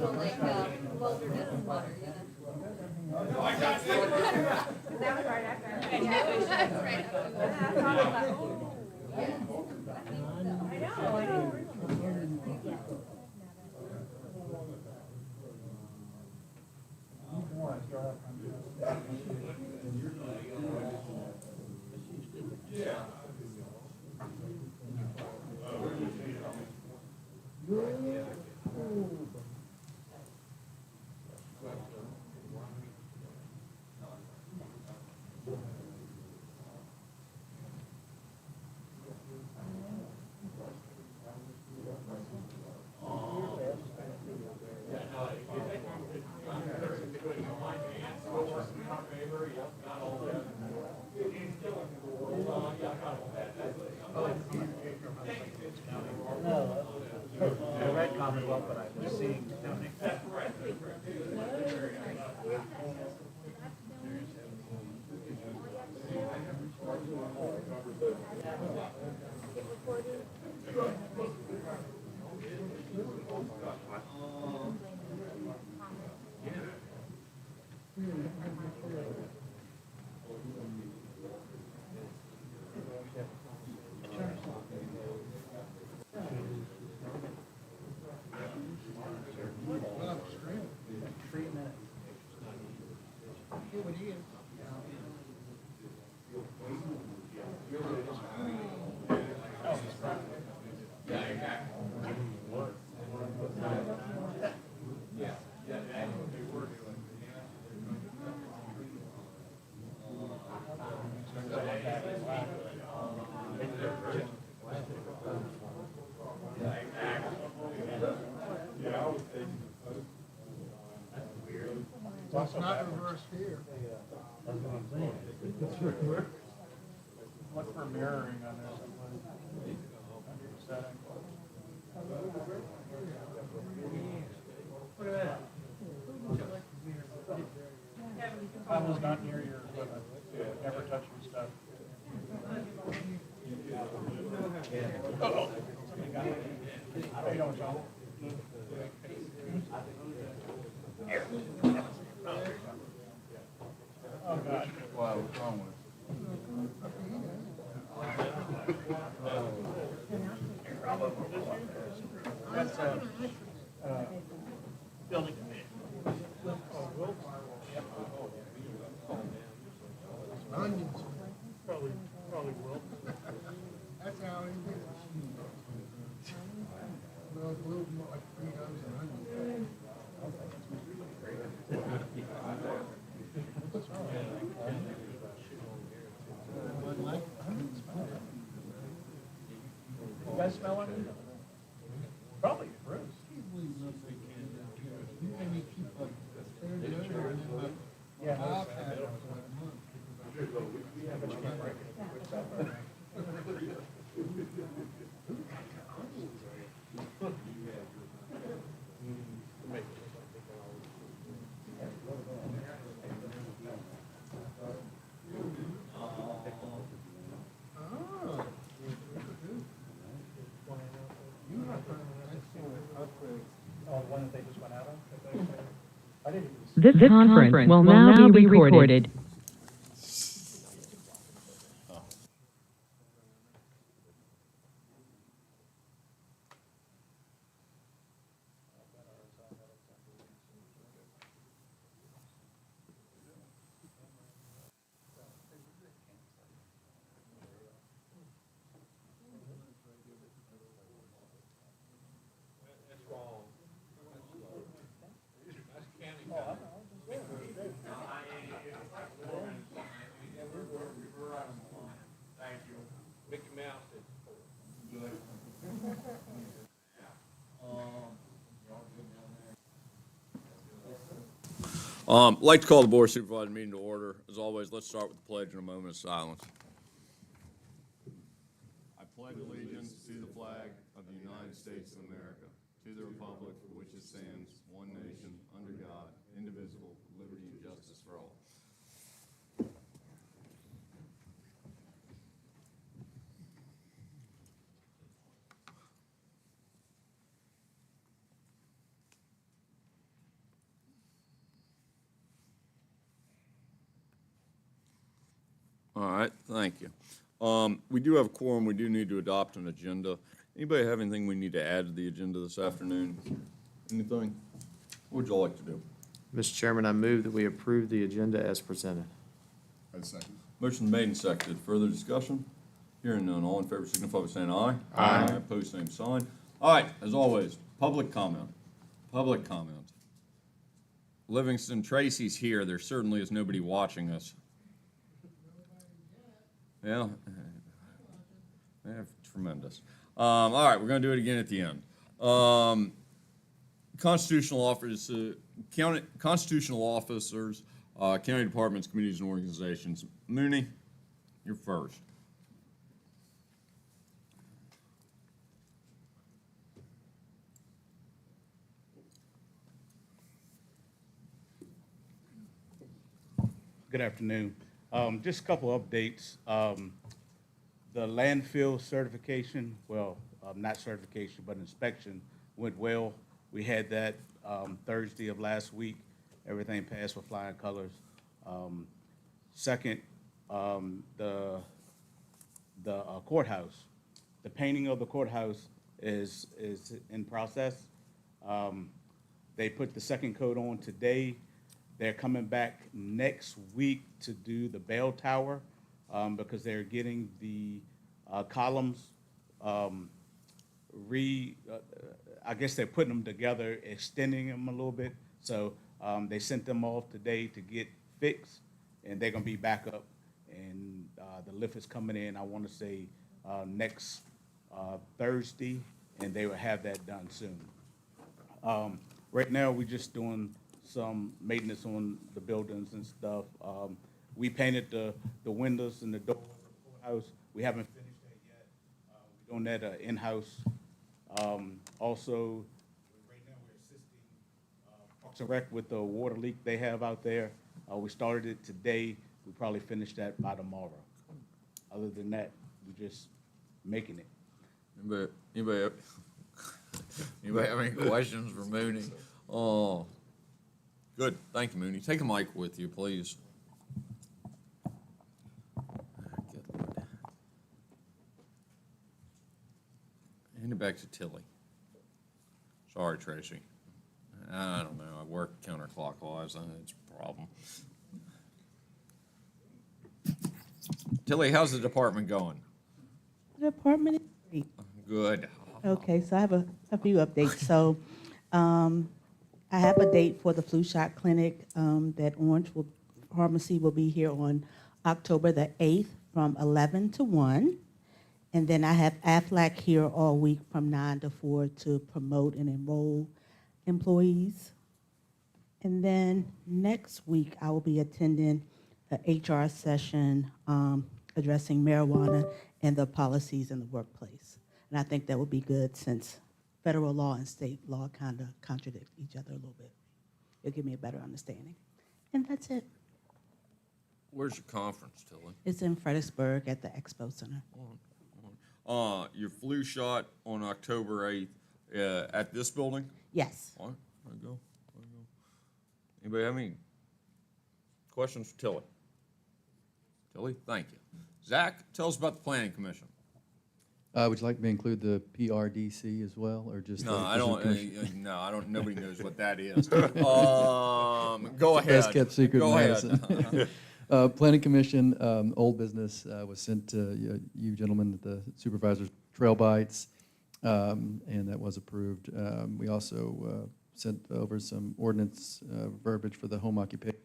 actual like wilderness water, you know. That was right after. That's right after that. I thought about, oh. Yes, I think so. I know. I read Commonwealth, but I was seeing county. It's not reversed here. That's what I'm saying. Look for mirroring on this. Setting. Look at that. I was not near your equipment. Never touch your stuff. Uh-oh. How you doing, John? Oh, God. Wow, what's wrong with it? That's building committee. Onions. Probably will. That's how it is. Well, it's a little more like potatoes and onions. You guys smell anything? Probably Bruce. Yeah. This conference will now be recorded. I'd like to call the Board of Supervisors meeting to order. As always, let's start with the pledge and a moment of silence. I pledge allegiance to the flag of the United States of America, to the republic for which it stands, one nation, under God, indivisible, with liberty and justice for all. All right, thank you. We do have a quorum, we do need to adopt an agenda. Anybody have anything we need to add to the agenda this afternoon? Anything? What would you like to do? Mr. Chairman, I move that we approve the agenda as presented. A second. Motion made and seconded. Further discussion? Hearing none. All in favor signify by saying aye. Aye. Opposed, same sign. All right, as always, public comment. Public comment. Livingston Tracy's here. There certainly is nobody watching us. Yeah. Yeah, tremendous. All right, we're going to do it again at the end. Constitutional officers, county departments, committees, and organizations. Mooney, you're first. Good afternoon. Just a couple updates. The landfill certification, well, not certification, but inspection went well. We had that Thursday of last week. Everything passed with flying colors. Second, the courthouse. The painting of the courthouse is in process. They put the second coat on today. They're coming back next week to do the bell tower because they're getting the columns I guess they're putting them together, extending them a little bit. So they sent them off today to get fixed, and they're gonna be back up. And the lift is coming in, I wanna say, next Thursday, and they will have that done soon. Right now, we're just doing some maintenance on the buildings and stuff. We painted the windows and the doors of the courthouse. We haven't finished that yet. We're doing that in-house. Also, right now, we're assisting Parks and Rec with the water leak they have out there. We started it today. We probably finish that by tomorrow. Other than that, we're just making it. Anybody have any questions for Mooney? Oh, good. Thank you, Mooney. Take a mic with you, please. Good Lord. Hand it back to Tilly. Sorry, Tracy. I don't know. I work counterclockwise. It's a problem. Tilly, how's the department going? The department is great. Good. Okay, so I have a few updates. So I have a date for the flu shot clinic that Pharmacy will be here on October the 8th from 11 to 1. And then I have AFLAC here all week from 9 to 4 to promote and enroll employees. And then next week, I will be attending the HR session addressing marijuana and the policies in the workplace. And I think that would be good since federal law and state law kind of contradict each other a little bit. It'll give me a better understanding. And that's it. Where's your conference, Tilly? It's in Fredericksburg at the Expo Center. Your flu shot on October 8th at this building? Yes. All right, there you go. There you go. Anybody have any questions for Tilly? Tilly, thank you. Zach, tell us about the Planning Commission. Would you like me to include the PRDC as well, or just? No, the I don't. Commission? No, I don't. Nobody knows what that is. Go ahead. Best kept secret Go in ahead. medicine. Planning Commission, old business was sent to you gentlemen at the Supervisors Trail Bites, and that was approved. We also sent over some ordinance verbiage for the home occupation.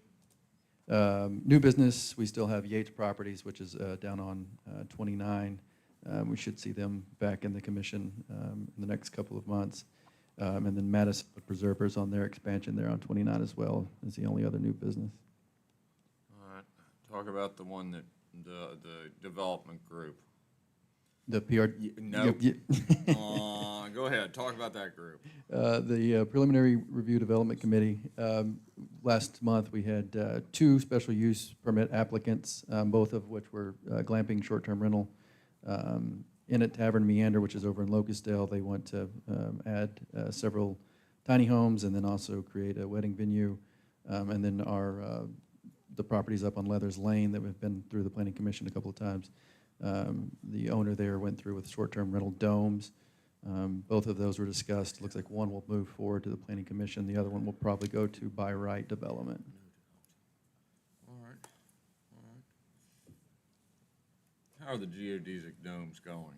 New business, we still have Yates Properties, which is down on 29. We should see them back in the commission in the next couple of months. And then Madison Preservers on their expansion there on 29 as well is the only other new business. All right. Talk about the one that the development group. The PR. No. Yep. Go ahead. Talk about that group. The Preliminary Review Development Committee, last month we had 2 special use permit applicants, both of which were glamping short-term rental. In at Tavern Meander, which is over in Locustdale, they want to add several tiny homes and then also create a wedding venue. And then our the properties up on Leathers Lane that have been through the planning commission a couple of times. The owner there went through with short-term rental domes. Both of those were discussed. Looks like one will move forward to the planning commission. The other one will probably go to by right development. All right, all right. How are the geodesic domes going?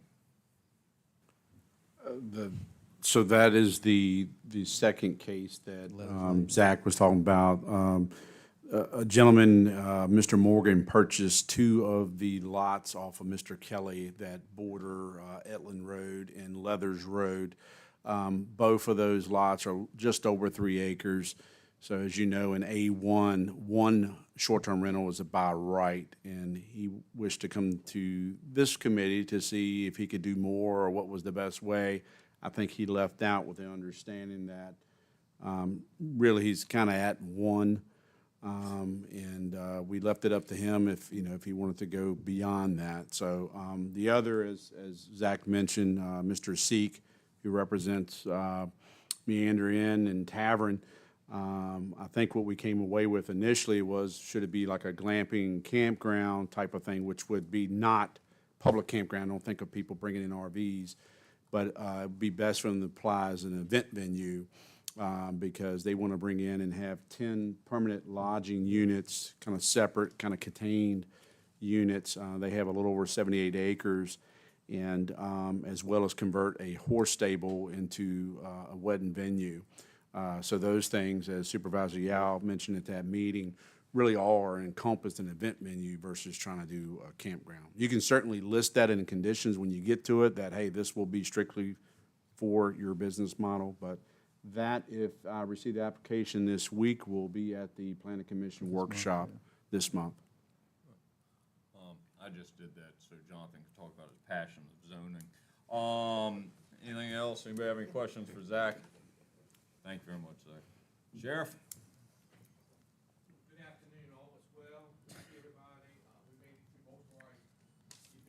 So that is the second case that Zach was talking about. A gentleman, Mr. Morgan, purchased 2 of the lots off of Mr. Kelly that border Etland Road and Leathers Road. Both of those lots are just over 3 acres. So as you know, in A1, one short-term rental is a by right, and he wished to come to this committee to see if he could do more or what was the best way. I think he left out with the understanding that really he's kind of at one. We left it up to him if he wanted to go beyond that. So the other, as Zach mentioned, Mr. Seek, who represents Meander Inn and Tavern. I think what we came away with initially was, should it be like a glamping campground type of thing, which would be not public campground. Don't think of people bringing in RVs, but it'd be best for them to apply as an event venue. Because they want to bring in and have 10 permanent lodging units, kind of separate, kind of contained units. They have a little over 78 acres, and as well as convert a horse stable into a wedding venue. So those things, as Supervisor Yao mentioned at that meeting, really are encompassed in an event venue versus trying to do a campground. You can certainly list that in the conditions when you get to it, that, hey, this will be strictly for your business model, but that, if I receive the application this week, will be at the Planning Commission workshop this month. I just did that so Jonathan could talk about his passion of zoning. Anything else? Anybody have any questions for Zach? Thank you very much, Zach. Sheriff? Good afternoon, all is well. Thank you, everybody. We made it through most of our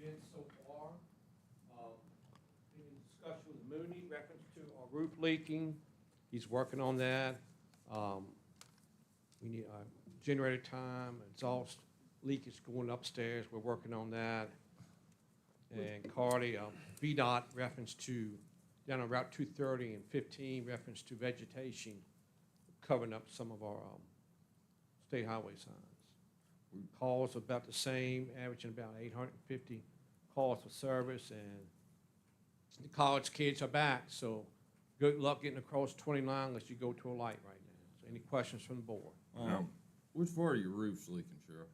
events so far. In discussion with Mooney, reference to our roof leaking. He's working on that. We need generator time, exhaust leakage going upstairs. We're working on that. And Cardi, VDOT reference to down on Route 230 and 15, reference to vegetation covering up some of our state highway signs. Calls are about the same, averaging about 850 calls for service, and the college kids are back, so good luck getting across 29 unless you go to a light right now. So any questions from the board? Which part of your roof's leaking, Sheriff?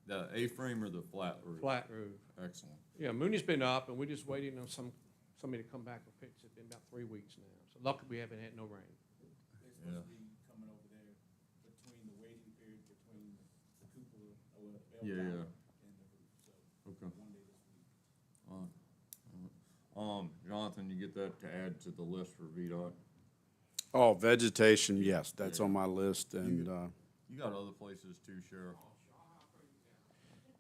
The A-frame or the flat roof? Flat roof. Excellent. Yeah, Mooney's been up, and we're just waiting on somebody to come back and fix it. It's been about 3 weeks now. So luckily we haven't had no rain. They're supposed to be coming over there between the waiting period between the cupola or the bell Yeah, tower and the roof. So Okay. one day this week. Jonathan, you get that to add to the list for VDOT? Oh, vegetation, yes, that's on my list, and You got other places too, Sheriff.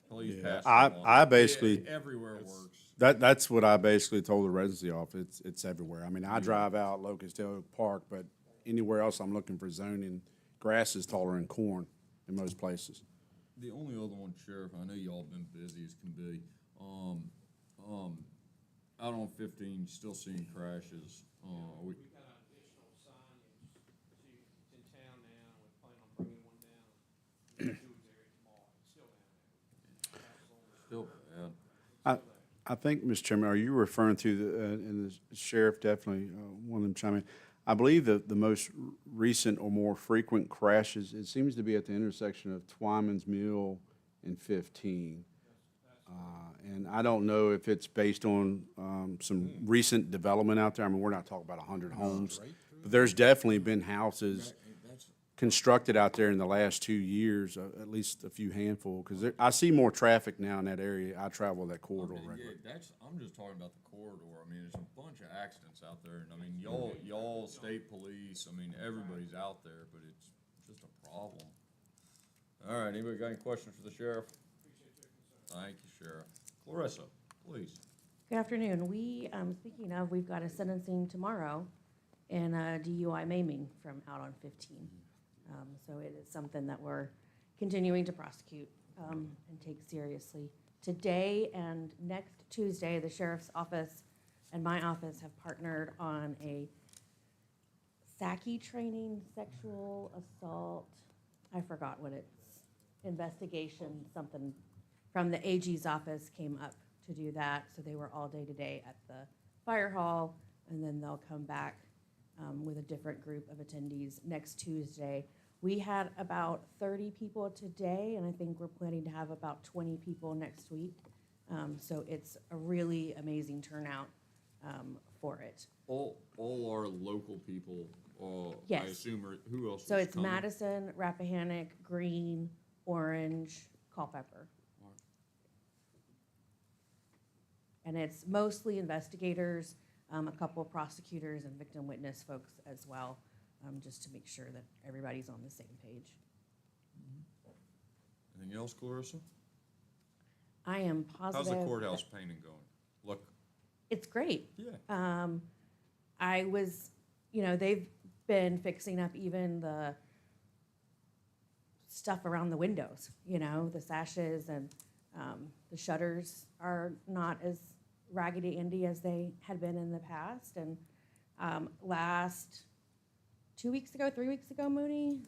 Please yeah, pass them on. I basically, Everywhere works. that's what I basically told the residency office. It's everywhere. I mean, I drive out Locust Hill Park, but anywhere else I'm looking for zoning, grass is taller than corn in most places. The only other one, Sheriff, I know y'all been busy as can be. Out on 15, still seeing crashes. We got an additional signage. See, it's in town now. We're planning on bringing one down. We'll do it there tomorrow. It's still down there. Still bad. I think, Mr. Chairman, are you referring to and the sheriff definitely wanted to chime in. I believe that the most recent or more frequent crashes, it seems to be at the intersection of Twyman's Mill and 15. And I don't know if it's based on some recent development out there. I mean, we're not talking about 100 homes, but there's definitely been houses constructed out there in the last 2 years, at least a few handful, because I see more traffic now in that area. I travel that corridor regularly. Yeah, I'm just talking about the corridor. I mean, there's a bunch of accidents out there, and I mean, y'all, state police, I mean, everybody's out there, but it's just a problem. All right, anybody got any questions for the sheriff? Thank you, Sheriff. Clarissa, please. Good afternoon. Speaking of, we've got a sentencing tomorrow in DUI maiming from out on 15. So it is something that we're continuing to prosecute and take seriously. Today and next Tuesday, the sheriff's office and my office have partnered on a SACI training, sexual assault, I forgot what it's, investigation, something from the AG's office came up to do that. So they were all day today at the fire hall, and then they'll come back with a different group of attendees next Tuesday. We had about 30 people today, and I think we're planning to have about 20 people next week. So it's a really amazing turnout for it. All our local people, I Yes. assume, who else So is it's coming? Madison, Rappahannock, Green, Orange, Culpeper. And it's mostly investigators, a couple of prosecutors and victim witness folks as well, just to make sure that everybody's on the same page. Anything else, Clarissa? I am How's positive. the courthouse painting going? Look, It's great. yeah. I was, they've been fixing up even the stuff around the windows, the sashes, and the shutters are not as raggedy Andy as they had been in the past. And last 3 weeks ago, Mooney,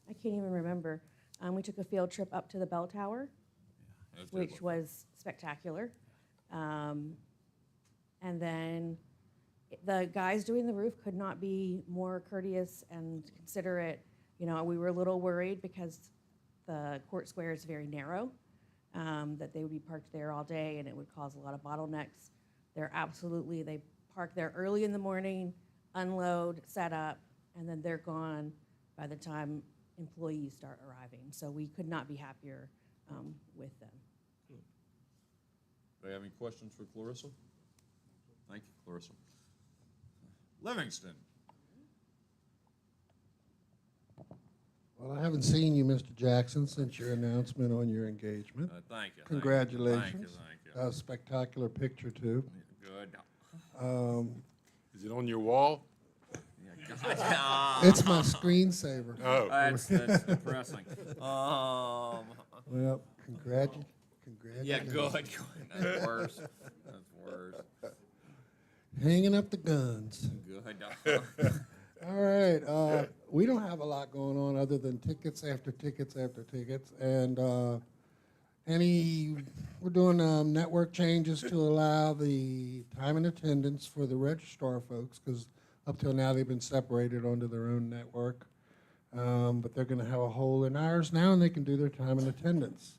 I can't even remember, we took a field trip up to the bell tower, That's good which look. was spectacular. And then the guys doing the roof could not be more courteous and considerate. We were a little worried because the court square is very narrow, that they would be parked there all day and it would cause a lot of bottlenecks. They park there early in the morning, unload, set up, and then they're gone by the time employees start arriving. So we could not be happier with them. Do you have any questions for Clarissa? Thank you, Clarissa. Livingston. Well, I haven't seen you, Mr. Jackson, since your announcement on your engagement. Thank you. Congratulations. Thank you. A spectacular picture, too. Good. Is it on your wall? Yeah, God. It's my screensaver. Oh. That's depressing. Well, congratulations. Yeah, good. That's worse. That's worse. Hanging up the guns. Good. All right, we don't have a lot going on other than tickets after tickets after tickets, and we're doing network changes to allow the time and attendance for the registrar folks, because up till now they've been separated onto their own network, but they're going to have a hole in ours now, and they can do their time and attendance.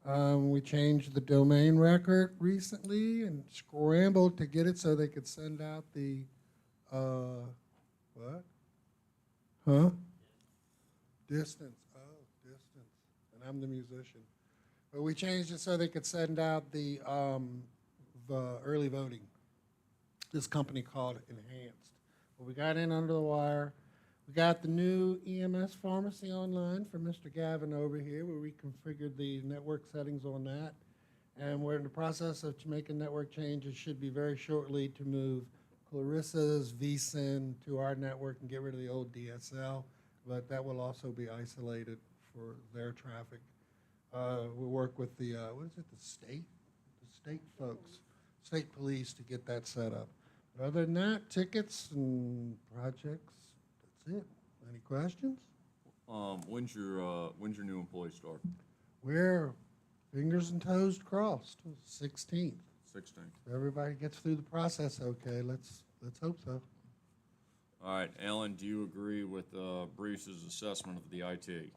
We changed the domain record recently and scrambled to get it so they could send out the, what? Huh? Distance. Oh, distance. And I'm the musician. But we changed it so they could send out the early voting. This company called Enhanced. But we got in under the wire. We got the new EMS pharmacy online for Mr. Gavin over here. We reconfigured the network settings on that. And we're in the process of making network changes, should be very shortly, to move Clarissa's VSIN to our network and get rid of the old DSL. But that will also be isolated for their traffic. We'll work with the, the state folks, state police to get that set up. But other than that, tickets and projects, that's it. Any questions? When's your new employee start? We're fingers and toes crossed, 16th. 16th. Everybody gets through the process okay. Let's hope so. All right, Alan, do you agree with Bruce's assessment of the IT?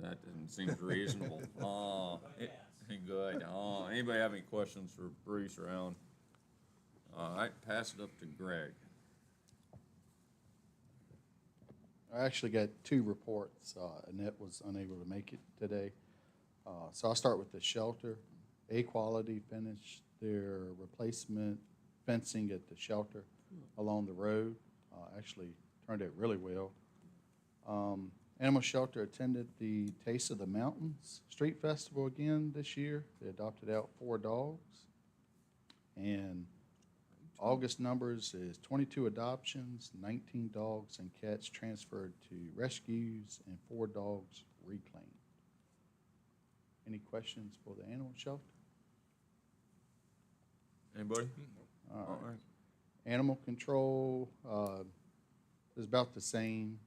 That doesn't seem reasonable. Good. Anybody have any questions for Bruce or Alan? All right, pass it up to Greg. I actually got two reports. Annette was unable to make it today. So I'll start with the shelter. A-Quality finished their replacement fencing at the shelter along the road. Actually turned out really well. Animal Shelter attended the Taste of the Mountains Street Festival again this year. They adopted out 4 dogs. And August numbers is 22 adoptions, 19 dogs and cats transferred to rescues, and 4 dogs reclaimed. Any questions for the animal shelter? Anybody? All right. Animal control is about the same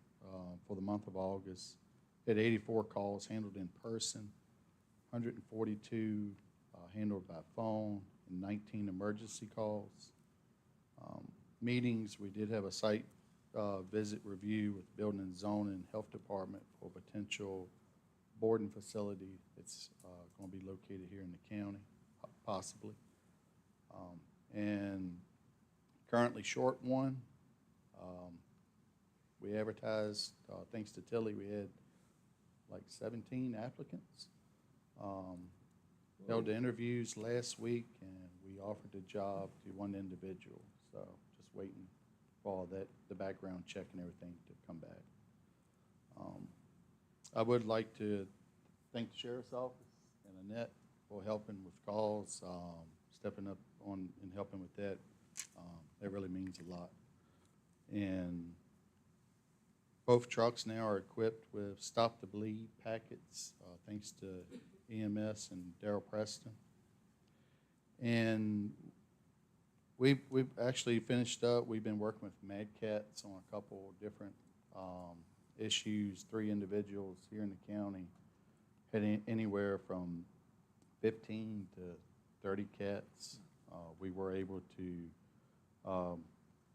for the month of August. Had 84 calls handled in person, 142 handled by phone, and 19 emergency calls. Meetings, we did have a site visit review with Building and Zoning Health Department for potential boarding facility. It's going to be located here in the county, possibly. And currently short one. We advertised, thanks to Tilly, we had like 17 applicants. Held the interviews last week, and we offered the job to one individual. So just waiting for all that, the background check and everything to come back. I would like to thank the Sheriff's Office and Annette for helping with calls, stepping up on and helping with that. That really means a lot. And both trucks now are equipped with Stop the Bleed packets, thanks to EMS and Darrell Preston. And we've actually finished up. We've been working with Mad Cats on a couple of different issues. 3 individuals here in the county had anywhere from 15 to 30 cats. We were able to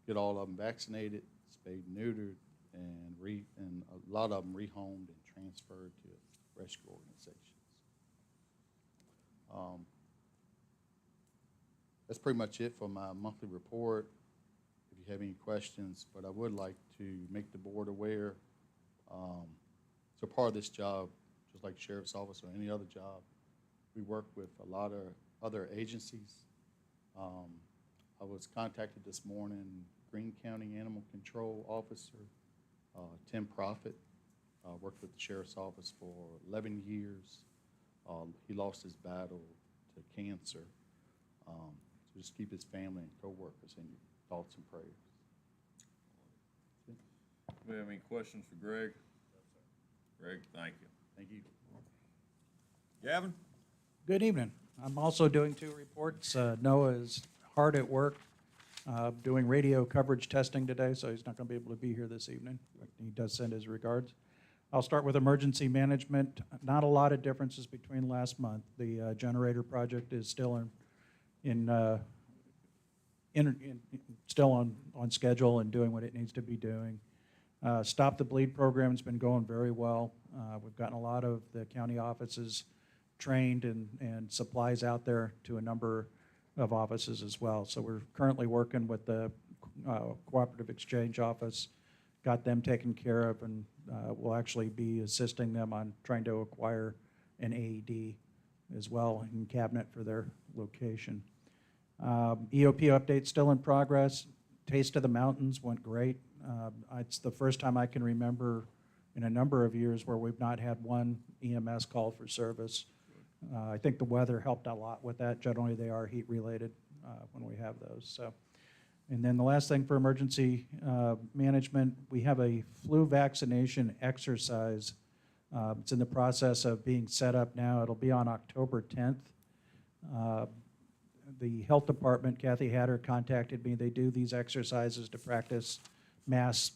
get all of them vaccinated, spayed and neutered, and a lot of them rehomed and transferred to rescue organizations. That's pretty much it for my monthly report. If you have any questions, but I would like to make the board aware. So part of this job, just like Sheriff's Office or any other job, we work with a lot of other agencies. I was contacted this morning, Greene County Animal Control Officer, Tim Profit, worked with the Sheriff's Office for 11 years. He lost his battle to cancer. So just keep his family and coworkers in your thoughts and prayers. Do we have any questions for Greg? Greg, thank you. Thank you. Gavin? Good evening. I'm also doing 2 reports. Noah is hard at work doing radio coverage testing today, so he's not going to be able to be here this evening. But he does send his regards. I'll start with emergency management. Not a lot of differences between last month. The generator project is still still on schedule and doing what it needs to be doing. Stop the Bleed program's been going very well. We've gotten a lot of the county offices trained and supplies out there to a number of offices as well. So we're currently working with the Cooperative Exchange Office, got them taken care of, and we'll actually be assisting them on trying to acquire an AED as well in cabinet for their location. EOP update still in progress. Taste of the Mountains went great. It's the first time I can remember in a number of years where we've not had one EMS call for service. I think the weather helped a lot with that. Generally, they are heat related when we have those. So, and then the last thing for emergency management, we have a flu vaccination exercise. It's in the process of being set up now. It'll be on October 10th. The health department, Kathy Hatter, contacted me. They do these exercises to practice mass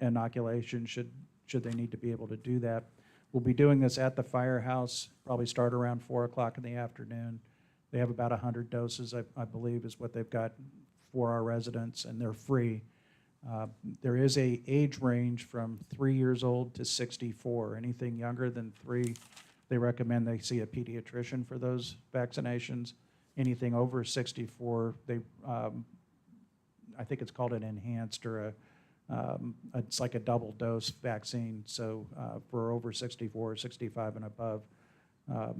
inoculation should they need to be able to do that. We'll be doing this at the firehouse, probably start around 4 o'clock in the afternoon. They have about 100 doses, I believe, is what they've got for our residents, and they're free. There is a age range from 3 years old to 64. Anything younger than 3, they recommend they see a pediatrician for those vaccinations. Anything over 64, they, I think it's called an enhanced or it's like a double dose vaccine. So for over 64, 65 and above,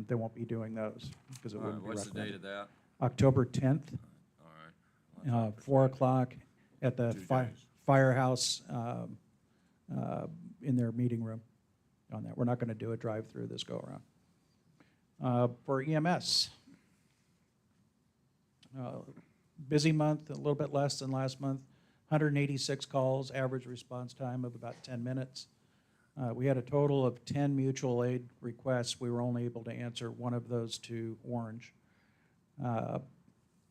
they won't be doing those because it wouldn't be What's the date recommended. of that? October 10th, All right. 4 o'clock at the 2 days. firehouse in their meeting room on that. We're not going to do a drive-through this go around. For EMS, busy month, a little bit less than last month, 186 calls, average response time of about 10 minutes. We had a total of 10 mutual aid requests. We were only able to answer one of those to Orange. And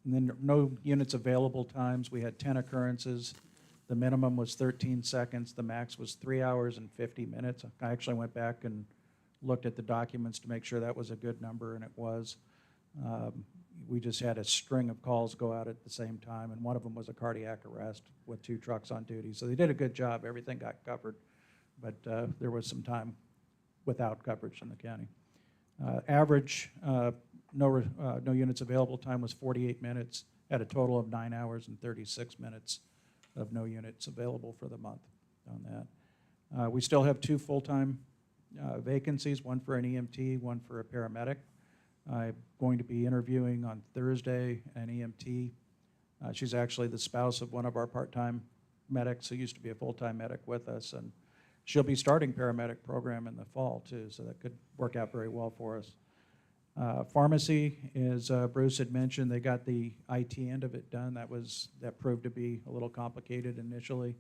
then no units available times. We had 10 occurrences. The minimum was 13 seconds. The max was 3 hours and 50 minutes. I actually went back and looked at the documents to make sure that was a good number, and it was. We just had a string of calls go out at the same time, and one of them was a cardiac arrest with 2 trucks on duty. So they did a good job. Everything got covered, but there was some time without coverage in the county. Average no units available time was 48 minutes, at a total of 9 hours and 36 minutes of no units available for the month on that. We still have 2 full-time vacancies, one for an EMT, one for a paramedic. I'm going to be interviewing on Thursday an EMT. She's actually the spouse of one of our part-time medics who used to be a full-time medic with us, and she'll be starting paramedic program in the fall too, so that could work out very well for us. Pharmacy, as Bruce had mentioned, they got the IT end of it done. That proved to be a little complicated initially.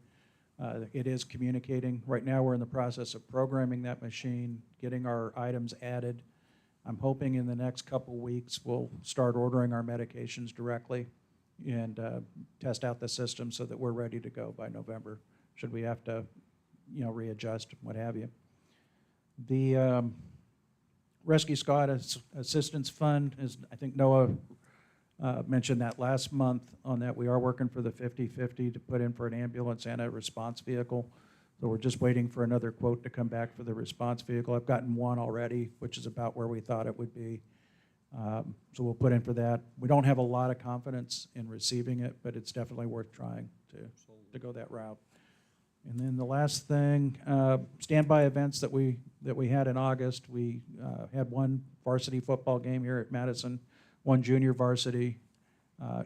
It is communicating. Right now we're in the process of programming that machine, getting our items added. I'm hoping in the next couple weeks we'll start ordering our medications directly and test out the system so that we're ready to go by November, should we have to readjust, what have you. The Rescue Squad Assistance Fund is, I think Noah mentioned that last month on that. We are working for the 50-50 to put in for an ambulance and a response vehicle. So we're just waiting for another quote to come back for the response vehicle. I've gotten one already, which is about where we thought it would be. So we'll put in for that. We don't have a lot of confidence in receiving it, but it's definitely worth trying to go that route. And then the last thing, standby events that we had in August. We had one varsity football game here at Madison, one junior varsity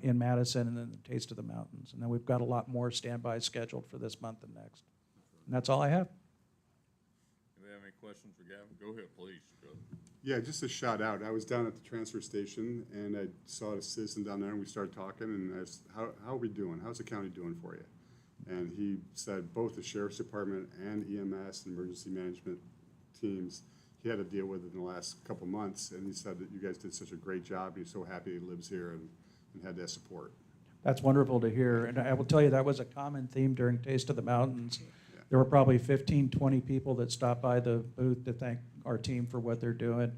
in Madison, and then the Taste of the Mountains. And then we've got a lot more standbys scheduled for this month and next. And that's all I have. Do we have any questions for Gavin? Go ahead, please. Go. Yeah, just a shout out. I was down at the transfer station and I saw a citizen down there and we started talking and I asked, how are we doing? How's the county doing for you? And he said both the sheriff's department and EMS and emergency management teams he had to deal with in the last couple months, and he said that you guys did such a great job. He's so happy he lives here and had that support. That's wonderful to hear, and I will tell you that was a common theme during Taste of the Mountains. There were probably 15, 20 people that stopped by the booth to thank our team for what they're doing.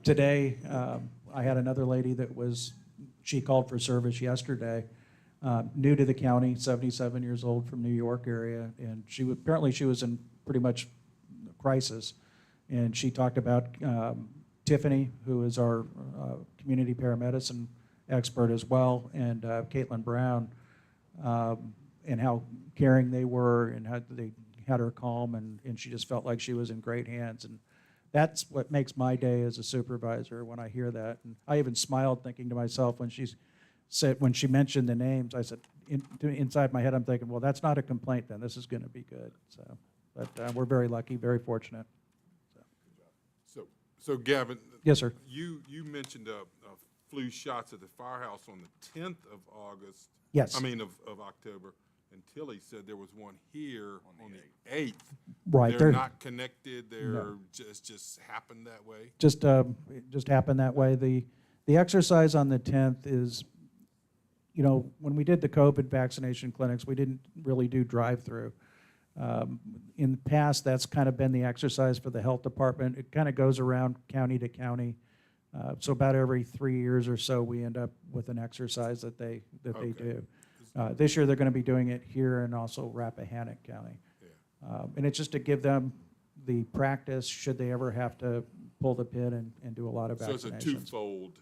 Today, I had another lady she called for service yesterday, new to the county, 77 years old, from New York area, and apparently she was in pretty much crisis. And she talked about Tiffany, who is our community paramedicine expert as well, and Caitlin Brown, and how caring they were and how they had her calm, and she just felt like she was in great hands. And that's what makes my day as a supervisor when I hear that. And I even smiled thinking to myself when she mentioned the names, I said, inside my head I'm thinking, well, that's not a complaint then, this is going to be good. But we're very lucky, very fortunate. So Gavin. Yes, sir. You mentioned flu shots at the firehouse on the 10th of August. Yes. Of October. And Tilly said there was one here on the 8th. Right. They're not connected. They're just happened that way. It just happened that way. The exercise on the 10th is, when we did the COVID vaccination clinics, we didn't really do drive-through. In the past, that's kind of been the exercise for the health department. It kind of goes around county to county. So about every 3 years or so, we end up with an exercise that they do. This year, they're going to be doing it here and also Rappahannock County. Yeah. And it's just to give them the practice should they ever have to pull the pin and do a lot of vaccinations. So it's a twofold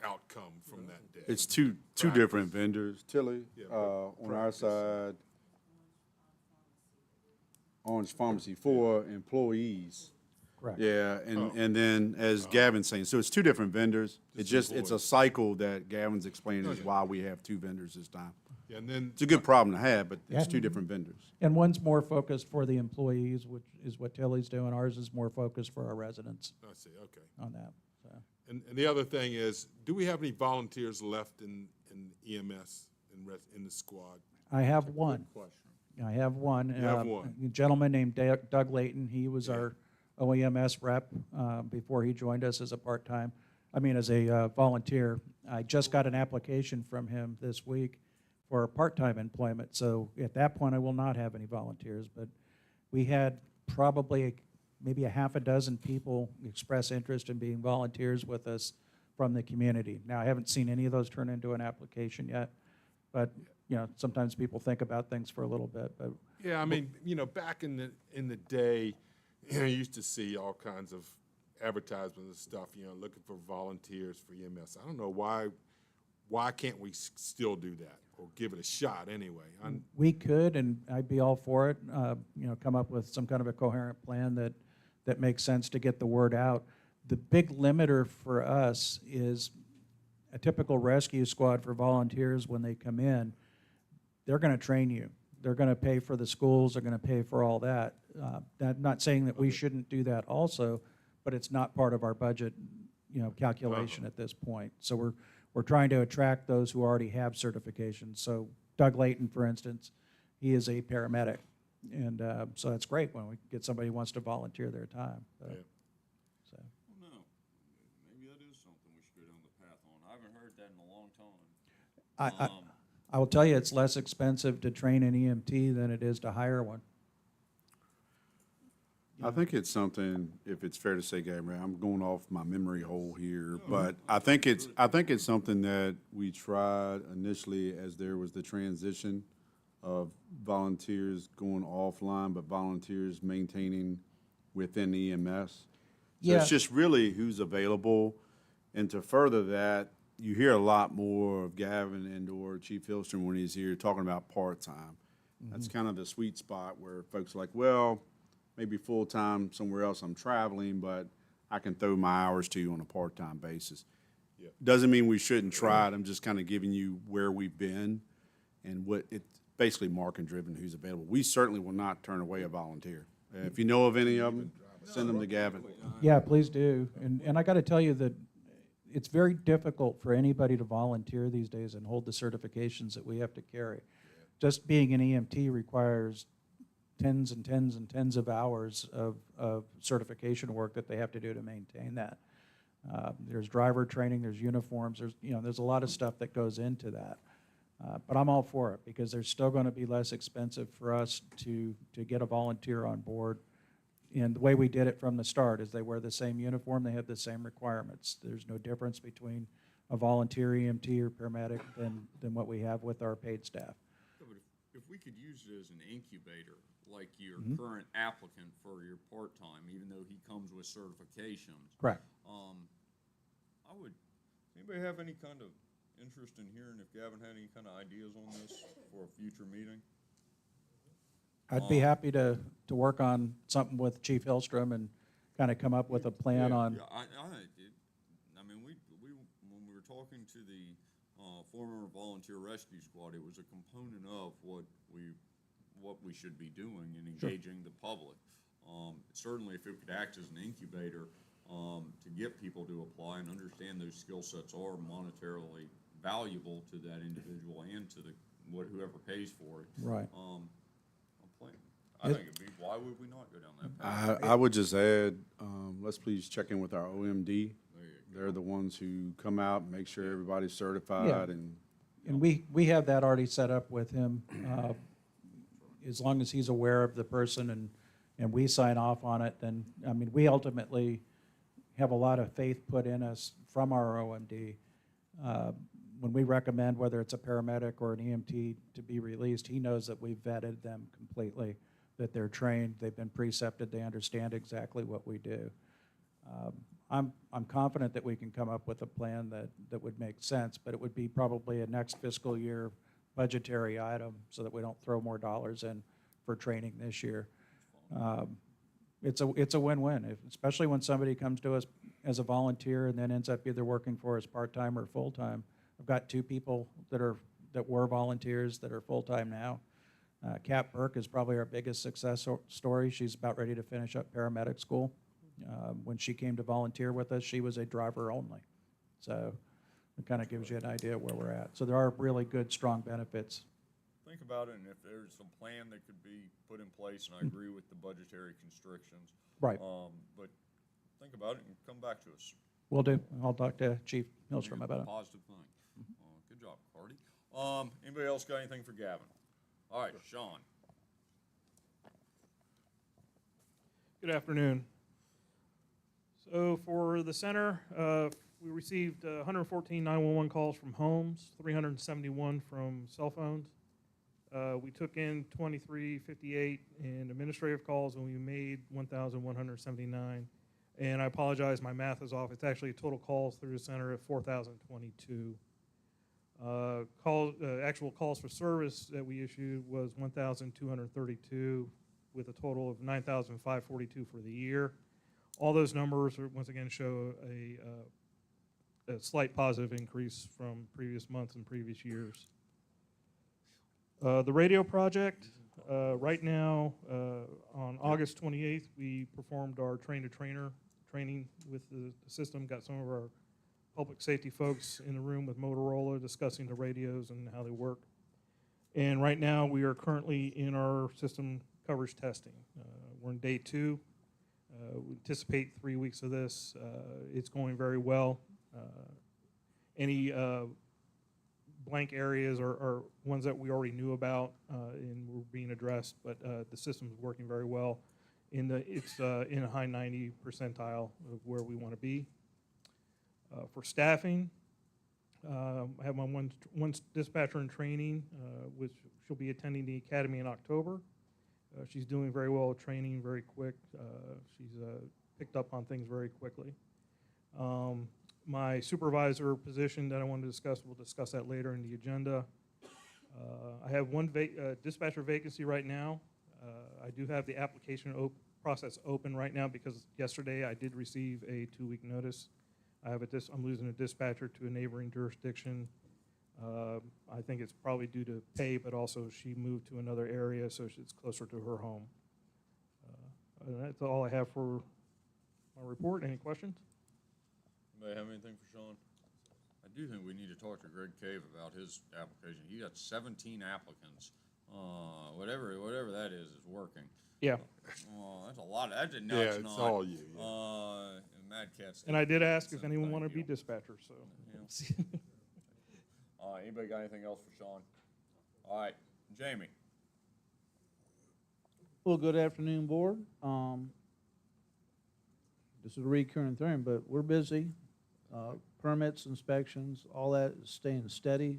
outcome from that day. It's two different vendors. Tilly, on our side, Orange Pharmacy for employees. Correct. Yeah, and then as Gavin's saying, so it's two different vendors. It's a cycle that Gavin's explaining is why we have two vendors this time. Yeah, and then it's a good problem to have, but it's two different vendors. And one's more focused for the employees, which is what Tilly's doing. Ours is more focused for our residents. I see. Okay. On that. So. And the other thing is, do we have any volunteers left in in EMS in the squad? I have one. Good question. I have one. You have one. A gentleman named Doug Layton. He was our OEMS rep before he joined us as a as a volunteer. I just got an application from him this week for part-time employment. So at that point, I will not have any volunteers. But we had probably maybe a half a dozen people express interest in being volunteers with us from the community. Now, I haven't seen any of those turn into an application yet, but sometimes people think about things for a little bit. But Yeah, I mean, back in the day, you used to see all kinds of advertisements and stuff, looking for volunteers for EMS. I don't know why can't we still do that or give it a shot anyway? we could, and I'd be all for it. Come up with some kind of a coherent plan that makes sense to get the word out. The big limiter for us is a typical rescue squad for volunteers. When they come in, they're going to train you. They're going to pay for the schools. They're going to pay for all that. I'm not saying that we shouldn't do that also, but it's not part of our budget, calculation at this point. So we're trying to attract those who already have certifications. So Doug Layton, for instance, he is a paramedic, and so that's great when we get somebody who wants to volunteer their time. So. Well, no, maybe that is something we should go down the path on. I haven't heard that in a long time. I will tell you, it's less expensive to train an EMT than it is to hire one. I think it's something, if it's fair to say, Gabriel, I'm going off my memory hole here, but I think it's something that we tried initially as there was the transition of volunteers going offline, but volunteers maintaining within EMS. So Yeah. it's just really who's available. And to further that, you hear a lot more of Gavin and/or Chief Hillstrom when he's here talking about part-time. That's kind of the sweet spot where folks are like, well, maybe full-time somewhere else I'm traveling, but I can throw my hours to you on a part-time basis. Yeah. Doesn't mean we shouldn't try it. I'm just kind of giving you where we've been and what it's basically market-driven who's available. We certainly will not turn away a volunteer. If you know of any of them, send them to Gavin. Yeah, please do. And I got to tell you that it's very difficult for anybody to volunteer these days and hold the certifications that we have to carry. Just being an EMT requires tens and tens and tens of hours of certification work that they have to do to maintain that. There's driver training, there's uniforms, there's a lot of stuff that goes into that. But I'm all for it because they're still going to be less expensive for us to get a volunteer on board. And the way we did it from the start is they wear the same uniform, they have the same requirements. There's no difference between a volunteer EMT or paramedic than what we have with our paid staff. Yeah, but if we could use it as an incubator, like your current applicant for your part-time, even though he comes with certifications. Correct. Anybody have any kind of interest in hearing if Gavin had any kind of ideas on this for a future meeting? I'd be happy to work on something with Chief Hillstrom and kind of come up with a plan on. Yeah, I mean, we when we were talking to the former volunteer rescue squad, it was a component of what we should be doing in engaging the public. Certainly, if it could act as an incubator to get people to apply and understand those skill sets are monetarily valuable to that individual and to whoever pays for it. Right. I think it'd be, why would we not go down that path? I would just add, let's please check in with our OMD. They're the ones who come out and make sure everybody's certified. And we have that already set up with him. As long as he's aware of the person and we sign off on it, then, I mean, we ultimately have a lot of faith put in us from our OMD. When we recommend whether it's a paramedic or an EMT to be released, he knows that we've vetted them completely, that they're trained, they've been precepted, they understand exactly what we do. I'm confident that we can come up with a plan that would make sense, but it would be probably a next fiscal year budgetary item so that we don't throw more dollars in for training this year. It's a win-win, especially when somebody comes to us as a volunteer and then ends up either working for us part-time or full-time. I've got two people that were volunteers that are full-time now. Kat Burke is probably our biggest success story. She's about ready to finish up paramedic school. When she came to volunteer with us, she was a driver only. So It kind of gives you an idea where we're at. So there are really good, strong benefits. Think about it, and if there's some plan that could be put in place, and I agree with the budgetary constrictions. Right. But think about it and come back to us. Will do. I'll talk to Chief Milstrom about it. Positive thing. Good job, Cardi. Anybody else got anything for Gavin? All right, Sean. Good afternoon. So for the center, we received 114 911 calls from homes, 371 from cell phones. We took in 2358 in administrative calls, and we made 1,179. And I apologize, my math is off. It's actually total calls through the center at 4,022. Actual calls for service that we issued was 1,232, with a total of 9,542 for the year. All those numbers once again show a slight positive increase from previous months and previous years. The radio project, right now, on August 28th, we performed our train-to-trainer training with the system, got some of our public safety folks in the room with Motorola discussing the radios and how they work. And right now, we are currently in our system coverage testing. We're in day 2. We anticipate 3 weeks of this. It's going very well. Any blank areas are ones that we already knew about and were being addressed, but the system is working very well. It's in a high 90 percentile of where we want to be. For staffing, I have my one dispatcher in training, which she'll be attending the academy in October. She's doing very well at training, very quick. She's picked up on things very quickly. My supervisor position that I wanted to discuss, we'll discuss that later in the agenda. I have one dispatcher vacancy right now. I do have the application process open right now because yesterday I did receive a 2-week notice. I'm losing a dispatcher to a neighboring jurisdiction. I think it's probably due to pay, but also she moved to another area, so it's closer to her home. That's all I have for my report. Any questions? Anybody have anything for Sean? I do think we need to talk to Greg Cave about his application. He got 17 applicants. Whatever that is working. Yeah. That's a lot. That's a nuts. Yeah, it's all you. Yeah. And Mad Cat's. And I did ask if anyone wanted to be dispatcher, so. Yeah. Anybody got anything else for Sean? All right, Jamie. Well, good afternoon, board. This is a recurring thing, but we're busy. Permits, inspections, all that is staying steady.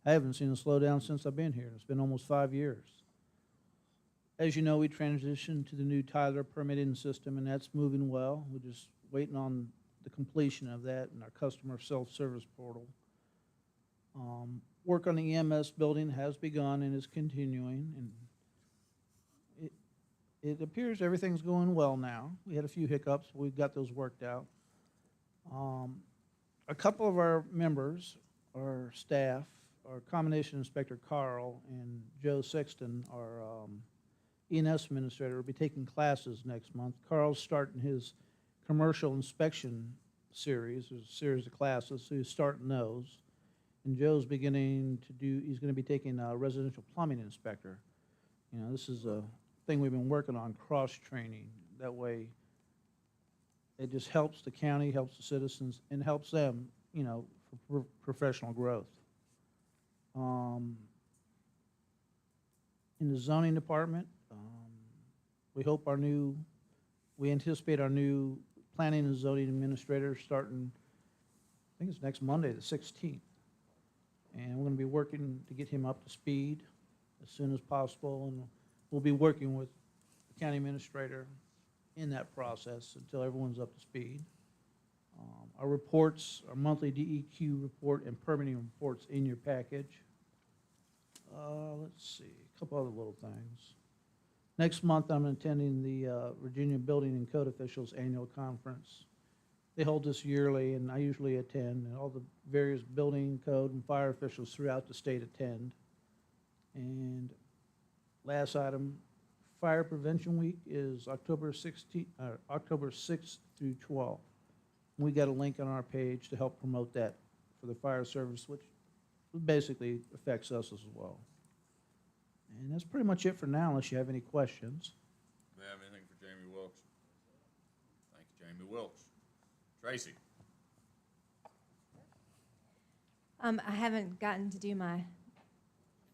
I haven't seen a slowdown since I've been here. It's been almost 5 years. As you know, we transitioned to the new Tyler permitting system, and that's moving well. We're just waiting on the completion of that in our customer self-service portal. Work on the EMS building has begun and is continuing, and it appears everything's going well now. We had a few hiccups, but we've got those worked out. A couple of our members, our staff, our combination inspector Carl and Joe Sexton, our E&S administrator, will be taking classes next month. Carl's starting his commercial inspection series. There's a series of classes, so he's starting those. And Joe's he's going to be taking a residential plumbing inspector. You know, this is a thing we've been working on, cross-training. That way, it just helps the county, helps the citizens, and helps them, you know, for professional growth. In the zoning department, we anticipate our new planning and zoning administrator starting, I think it's next Monday, the 16th. And we're going to be working to get him up to speed as soon as possible, and we'll be working with the county administrator in that process until everyone's up to speed. Our reports, our monthly DEQ report and permitting reports in your package. Let's see, a couple other little things. Next month, I'm attending the Virginia Building and Code Officials Annual Conference. They hold this yearly, and I usually attend, and all the various building, code, and fire officials throughout the state attend. And last item, Fire Prevention Week is October 6th through 12th. We got a link on our page to help promote that for the fire service, which basically affects us as well. And that's pretty much it for now, unless you have any questions. Do you have anything for Jamie Wilkes? Thank you, Jamie Wilkes. Tracy? I haven't gotten to do my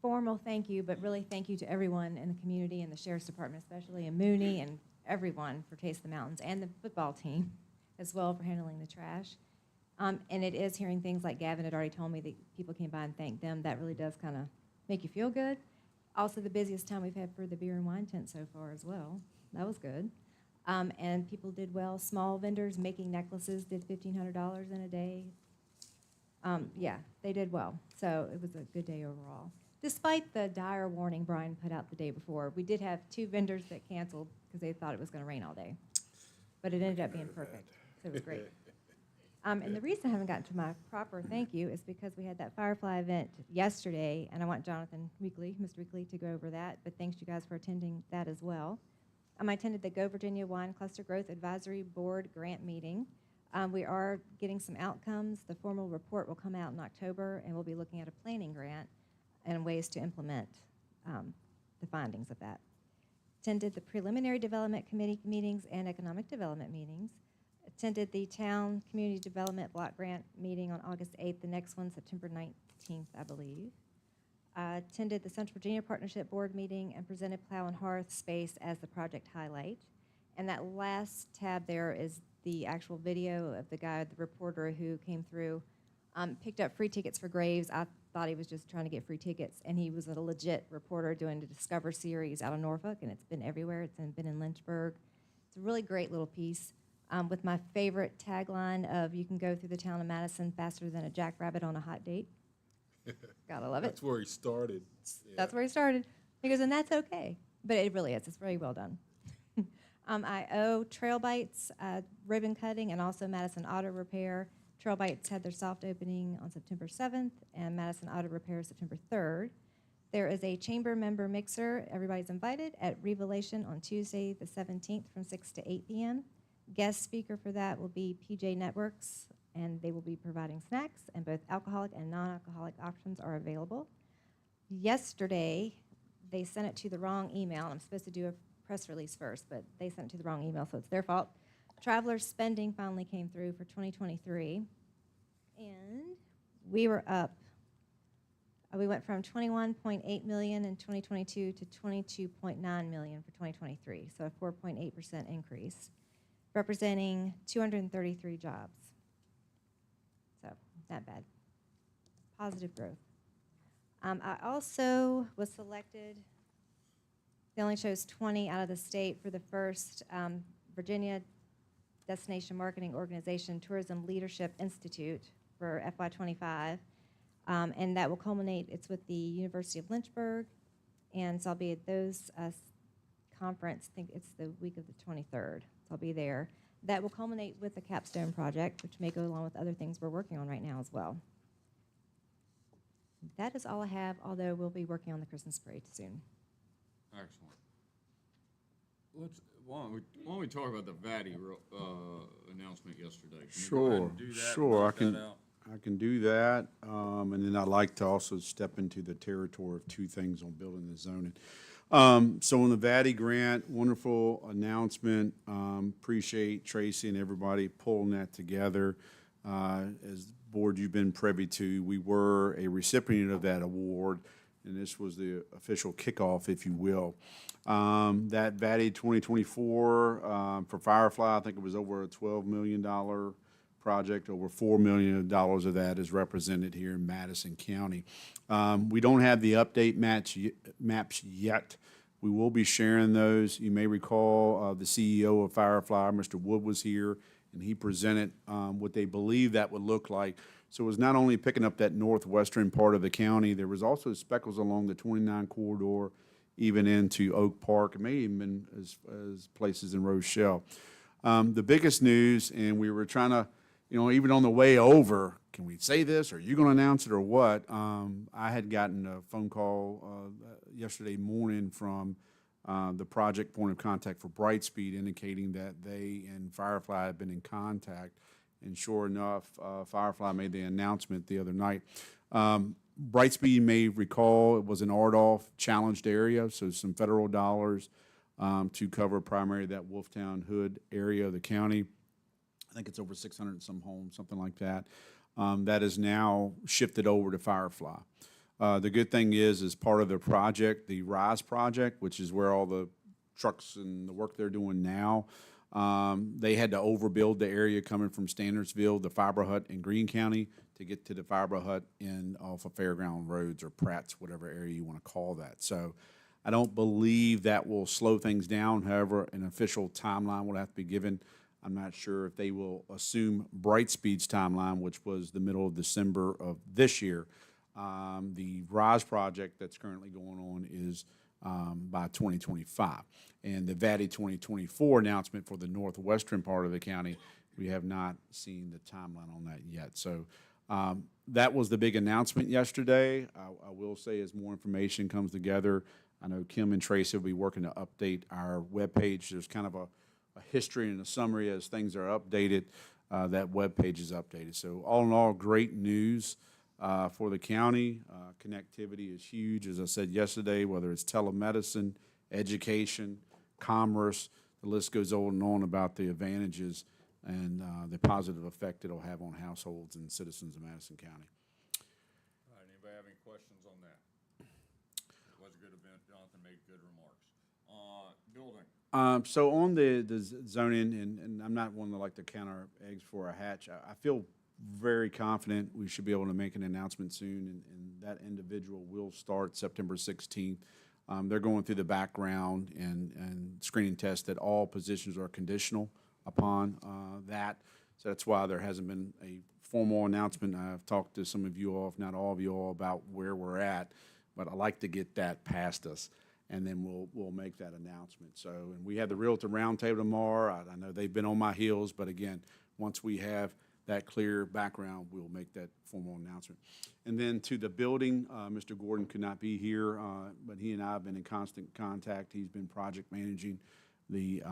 formal thank you, but really thank you to everyone in the community and the Sheriff's Department especially, and Mooney and everyone for Taste the Mountains, and the football team as well for handling the trash. And it is hearing things like Gavin had already told me that people came by and thanked them. That really does kind of make you feel good. Also the busiest time we've had for the beer and wine tent so far as well. That was good. And people did well. Small vendors making necklaces did $1,500 in a day. Yeah, they did well. So it was a good day overall. Despite the dire warning Brian put out the day before, we did have 2 vendors that canceled because they thought it was going to rain all day. But it ended up being perfect, so it was great. And the reason I haven't gotten to my proper thank you is because we had that Firefly event yesterday, and I want Jonathan Weekly, Mr. Weekly, to go over that, but thanks you guys for attending that as well. I attended the Go Virginia Wine Cluster Growth Advisory Board grant meeting. We are getting some outcomes. The formal report will come out in October, and we'll be looking at a planning grant and ways to implement the findings of that. Attended the Preliminary Development Committee meetings and Economic Development meetings. Attended the Town Community Development Block Grant meeting on August 8th, the next one September 19th, I believe. Attended the Central Virginia Partnership Board meeting and presented Plow and Hearth space as the project highlight. And that last tab there is the actual video of the guy, the reporter who came through, picked up free tickets for Graves. I thought he was just trying to get free tickets, and he was a legit reporter doing the Discover series out of Norfolk, and it's been everywhere. It's been in Lynchburg. It's a really great little piece with my favorite tagline of "You can go through the town of Madison faster than a jackrabbit on a hot date." Gotta love it. That's where he started. That's where he started. He goes, and that's okay. But it really is. It's very well done. I owe Trail Bites, ribbon cutting, and also Madison Auto Repair. Trail Bites had their soft opening on September 7th, and Madison Auto Repair September 3rd. There is a chamber member mixer. Everybody's invited at Revelation on Tuesday the 17th from 6 to 8 p.m. Guest speaker for that will be PJ Networks, and they will be providing snacks, and both alcoholic and non-alcoholic options are available. Yesterday, they sent it to the wrong email. I'm supposed to do a press release first, but they sent it to the wrong email, so it's their fault. Traveler spending finally came through for 2023, and we were up. We went from 21.8 million in 2022 to 22.9 million for 2023, so a 4.8% increase, representing 233 jobs. So not bad. Positive growth. I also was selected. They only chose 20 out of the state for the first Virginia Destination Marketing Organization Tourism Leadership Institute for FY25. And that will culminate, it's with the University of Lynchburg, and so I'll be at those conference, I think it's the week of the 23rd, so I'll be there. That will culminate with the capstone project, which may go along with other things we're working on right now as well. That is all I have, although we'll be working on the Christmas parade soon. Excellent. Why don't we talk about the VATI announcement yesterday? Can you go ahead and do that and Sure, knock that out? I can do that, and then I'd like to also step into the territory of 2 things on building and zoning. So on the VATI grant, wonderful announcement. Appreciate Tracy and everybody pulling that together. As the board you've been privy to, we were a recipient of that award, and this was the official kickoff, if you will. That VATI 2024 for Firefly, I think it was over a $12 million project. Over $4 million of that is represented here in Madison County. We don't have the update maps yet. We will be sharing those. You may recall the CEO of Firefly, Mr. Wood, was here, and he presented what they believe that would look like. So it was not only picking up that northwestern part of the county, there was also speckles along the 29 corridor, even into Oak Park, and maybe even as places in Rochelle. The biggest news, and we were trying to, even on the way over, can we say this? Are you going to announce it or what? I had gotten a phone call yesterday morning from the project point of contact for Brightspeed, indicating that they and Firefly have been in contact And sure enough, Firefly made the announcement the other night. Brightspeed, you may recall, it was an RDOF challenged area, so some federal dollars to cover primarily that Wolftown Hood area of the county. I think it's over 600 and some homes, something like that. That is now shifted over to Firefly. The good thing is, as part of the project, the RISE project, which is where all the trucks and the work they're doing now, they had to overbuild the area coming from Standardsville, the Fiber Hut in Greene County, to get to the Fiber Hut off of Fairground Roads or Pratt's, whatever area you want to call that. So I don't believe that will slow things down. However, an official timeline will have to be given. I'm not sure if they will assume Brightspeed's timeline, which was the middle of December of this year. The RISE project that's currently going on is by 2025. And the VATI 2024 announcement for the northwestern part of the county, we have not seen the timeline on that yet. So that was the big announcement yesterday. I will say, as more information comes together, I know Kim and Tracy will be working to update our webpage. There's kind of a history and a summary as things are updated. That webpage is updated. So all in all, great news for the county. Connectivity is huge, as I said yesterday, whether it's telemedicine, education, commerce, the list goes on and on about the advantages and the positive effect it'll have on households and citizens of Madison County. All right, anybody have any questions on that? It was a good event. Jonathan made good remarks. Building. So on the zoning, and I'm not one to like to count our eggs before I hatch, I feel very confident we should be able to make an announcement soon, and that individual will start September 16th. They're going through the background and screening tests that all positions are conditional upon that. So that's why there hasn't been a formal announcement. I've talked to some of you all, if not all of you all, about where we're at, but I like to get that past us, and then we'll make that announcement. So, and we have the Realtor Roundtable tomorrow. I know they've been on my heels, but again, once we have that clear background, we'll make that formal announcement. And then to the building, Mr. Gordon could not be here, but he and I have been in constant contact. He's been project managing the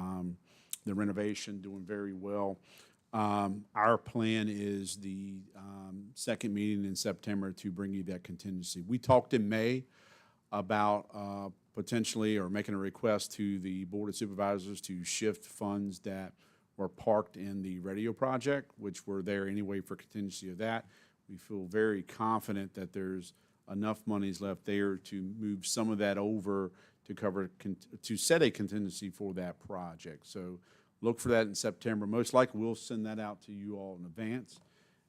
renovation, doing very well. Our plan is the second meeting in September to bring you that contingency. We talked in May about potentially or making a request to the Board of Supervisors to shift funds that were parked in the radio project, which were there anyway for contingency of that. We feel very confident that there's enough monies left there to move some of that over to cover, to set a contingency for that project. So look for that in September. Most likely we'll send that out to you all in advance,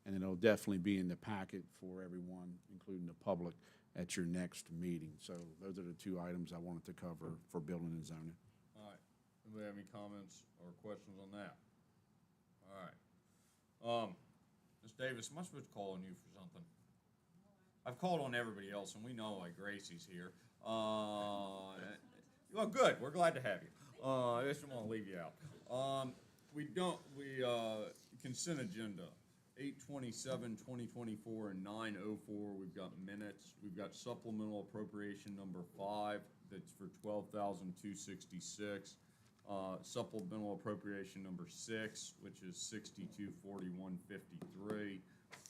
and it'll definitely be in the packet for everyone, including the public, at your next meeting. So those are the two items I wanted to cover for building and zoning. All right. Anybody have any comments or questions on that? All right. Ms. Davis, am I supposed to call on you for something? I've called on everybody else, and we know like Gracie's here. Well, good. We're glad to have you. I just don't want to leave you out. Consent agenda. 8/27/2024 and 9/04. We've got minutes. We've got supplemental appropriation number 5. That's for $12,266. Supplemental appropriation number 6, which is $6241.53,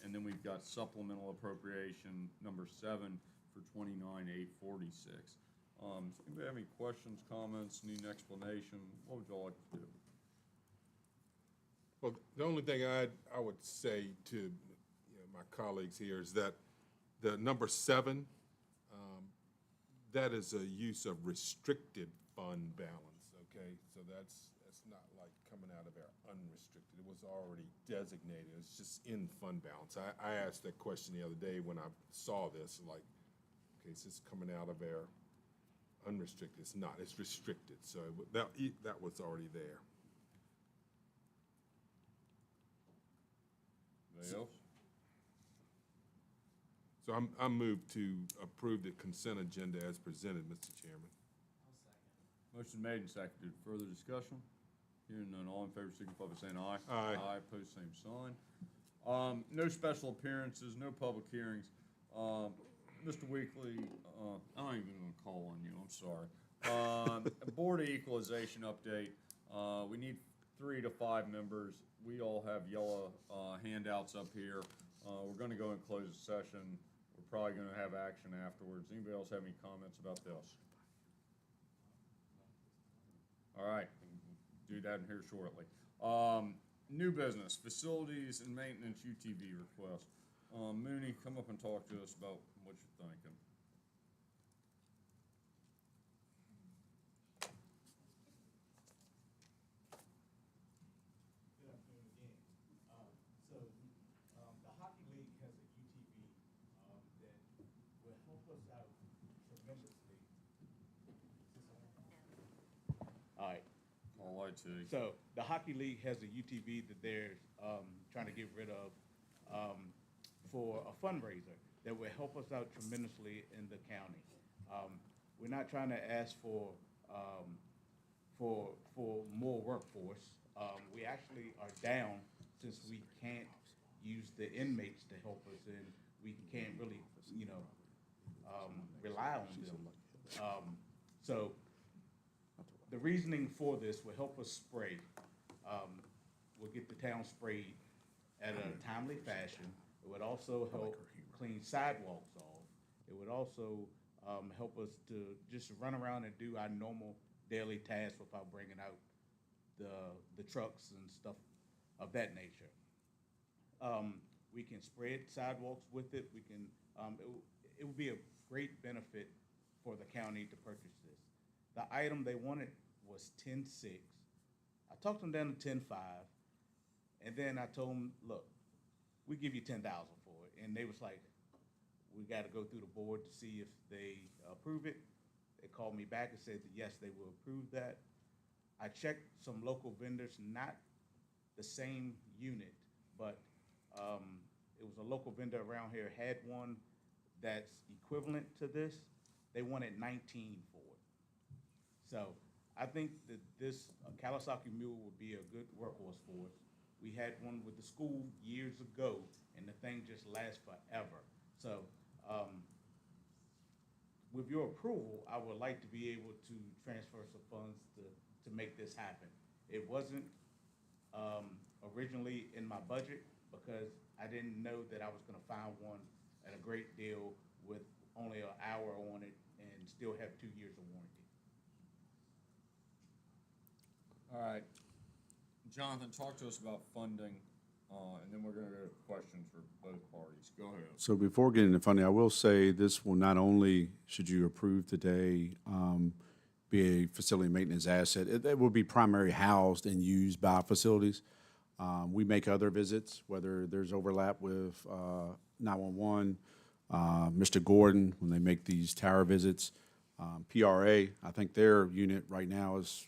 and then we've got supplemental appropriation number 7 for $29,846. Anybody have any questions, comments, need an explanation? What would y'all like to do? Well, the only thing I would say to my colleagues here is that the number 7, that is a use of restricted fund balance, okay? So that's not like coming out of our unrestricted. It was already designated. It's just in fund balance. I asked that question the other day when I saw this, like, okay, is this coming out of our unrestricted? It's not. It's restricted. So that was already there. Anybody else? So I'm moved to approve the consent agenda as presented, Mr. Chairman. Motion made and seconded. Further discussion? Hearing none, all in favor signify by saying aye. Aye. Aye, opposed, same sign. No special appearances, no public hearings. Mr. Weekly, I'm not even gonna call on you, I'm sorry. Board of Equalization update. We need 3 to 5 members. We all have yellow handouts up here. We're going to go in closed session. We're probably going to have action afterwards. Anybody else have any comments about this? All right, do that in here shortly. New business, facilities and maintenance UTV request. Mooney, come up and talk to us about what you're thinking. Good afternoon again. The Hockey League has a UTV that will help us out tremendously. All right. All right, too. So the Hockey League has a UTV that they're trying to get rid of for a fundraiser that will help us out tremendously in the county. We're not trying to ask for more workforce. We actually are down since we can't use the inmates to help us, and we can't really, rely on them. So the reasoning for this will help us spray. We'll get the town sprayed at a timely fashion. It would also help clean sidewalks off. It would also help us to just run around and do our normal daily tasks without bringing out the trucks and stuff of that nature. We can spread sidewalks with it. We can. It would be a great benefit for the county to purchase this. The item they wanted was 10.6. I talked them down to 10.5, and then I told them, look, we give you 10,000 for it, and they was like, we got to go through the board to see if they approve it. They called me back and said that yes, they will approve that. I checked some local vendors, not the same unit, but it was a local vendor around here had one that's equivalent to this. They wanted 19 for it. So I think that this Kawasaki Mule would be a good workhorse for us. We had one with the school years ago, and the thing just lasts forever. So with your approval, I would like to be able to transfer some funds to make this happen. It wasn't originally in my budget because I didn't know that I was going to find one at a great deal with only an hour on it and still have 2 years of warranty. All right. Jonathan, talk to us about funding, and then we're going to go to questions for both parties. Go ahead. So before getting into funding, I will say this will not only, should you approve today, be a facility maintenance asset, it will be primarily housed and used by facilities. We make other visits, whether there's overlap with 911, Mr. Gordon, when they make these tower visits. PRA, I think their unit right now is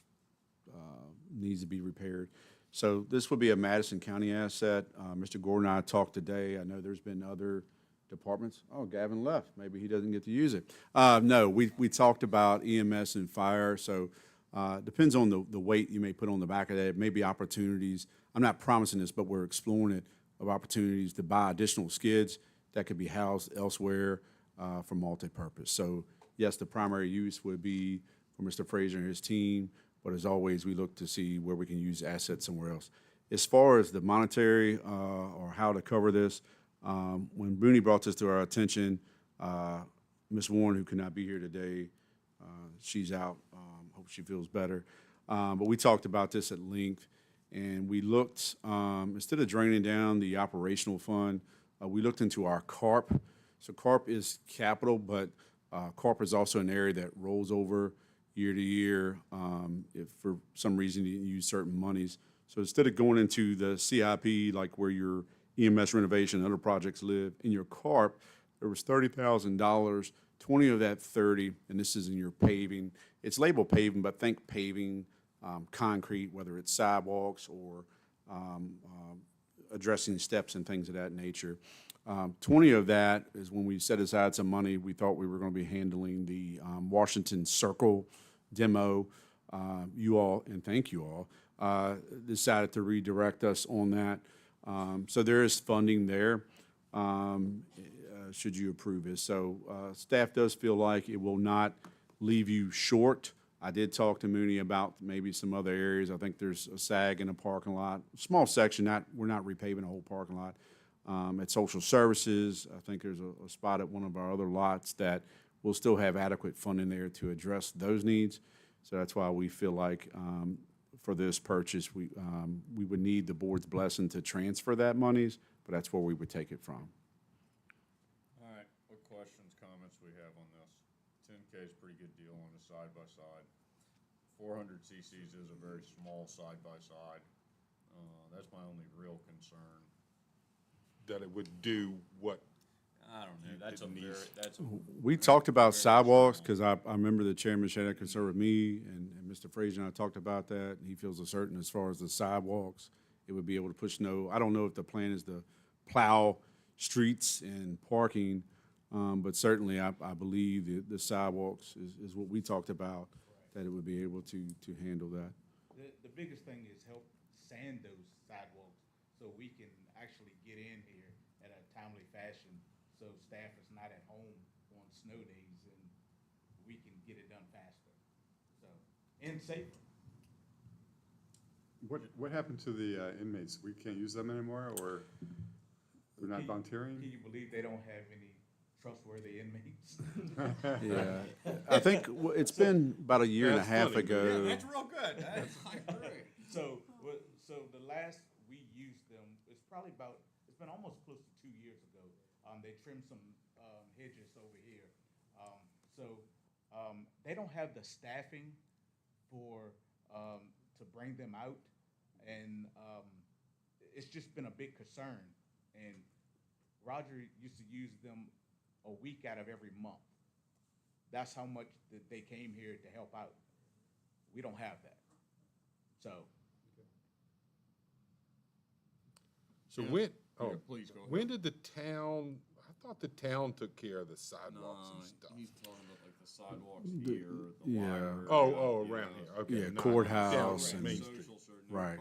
needs to be repaired. So this would be a Madison County asset. Mr. Gordon and I talked today. I know there's been other departments. Oh, Gavin left. Maybe he doesn't get to use it. No, we talked about EMS and fire. So depends on the weight you may put on the back of that. It may be opportunities. I'm not promising this, but we're exploring it, of opportunities to buy additional skids that could be housed elsewhere for multi-purpose. So yes, the primary use would be for Mr. Frazier and his team, but as always, we look to see where we can use assets somewhere else. As far as the monetary or how to cover this, when Booney brought this to our attention, Ms. Warren, who could not be here today, she's out. Hope she feels better. But we talked about this at length, and we looked, instead of draining down the operational fund, we looked into our CARP. So CARP is capital, but CARP is also an area that rolls over year to year if for some reason you didn't use certain monies. So instead of going into the CIP, like where your EMS renovation and other projects live, in your CARP, there was $30,000, 20 of that 30, and this is in your paving. It's labeled paving, but think paving, concrete, whether it's sidewalks or addressing steps and things of that nature. 20 of that is when we set aside some money, we thought we were going to be handling the Washington Circle demo. You all, and thank you all, decided to redirect us on that. So there is funding there, should you approve it. So staff does feel like it will not leave you short I did talk to Mooney about maybe some other areas. I think there's a sag in a parking lot, small section, we're not repaving the whole parking lot. At Social Services, I think there's a spot at one of our other lots that will still have adequate funding there to address those needs. So that's why we feel like for this purchase, we would need the board's blessing to transfer that monies, but that's where we would take it from. All right, what questions, comments we have on this? 10K is a pretty good deal on the side-by-side. 400 cc's is a very small side-by-side. That's my only real concern. That it would do what? I don't know, that's a very, We talked about sidewalks, because I remember the chairman shared that concern with me, and Mr. Frazier and I talked about that, and he feels certain as far as the sidewalks, it would be able to push snow. I don't know if the plan is to plow streets and parking, but certainly I believe the sidewalks is what we talked about, that it would be able to handle that. The biggest thing is help sand those sidewalks so we can actually get in here at a timely fashion, so staff is not at home on snow days and we can get it done faster, so, and safer. What happened to the inmates? We can't use them anymore, or they're not volunteering? Can you believe they don't have any trustworthy inmates? Yeah, I think it's been about a year and a half ago. Yeah, that's real good. I agree. So the last we used them, it's been almost close to 2 years ago. They trimmed some hedges over here. They don't have the staffing for, to bring them out. And it's just been a big concern. And Roger used to use them a week out of every month. That's how much that they came here to help out. We don't have that. So. So please go ahead. when did the town, I thought the town took care of the sidewalks and stuff. He's talking about like the sidewalks here, the yeah. library. Around here, okay. Yeah, not courthouse down and, Main Street. right,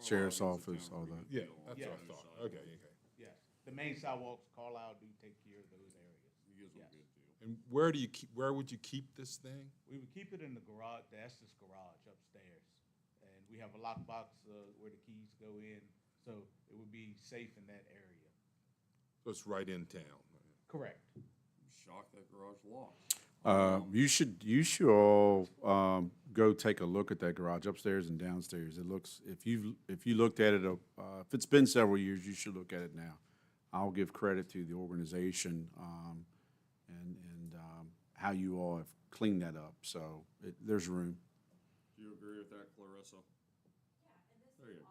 sheriff's office, all that. Yeah, that's what I thought, okay. Yes, the main sidewalks, Carlisle do take care of those areas. Yes. And where would you keep this thing? We would keep it in the garage, the Estes garage upstairs. And we have a lockbox where the keys go in, so it would be safe in that area. So it's right in town. Correct. Shocked that garage locked. You should all go take a look at that garage upstairs and downstairs. It looks, if you looked at it, if it's been several years, you should look at it now. I'll give credit to the organization and how you all have cleaned that up. So there's room. Do you agree with that, Clarissa? There you go.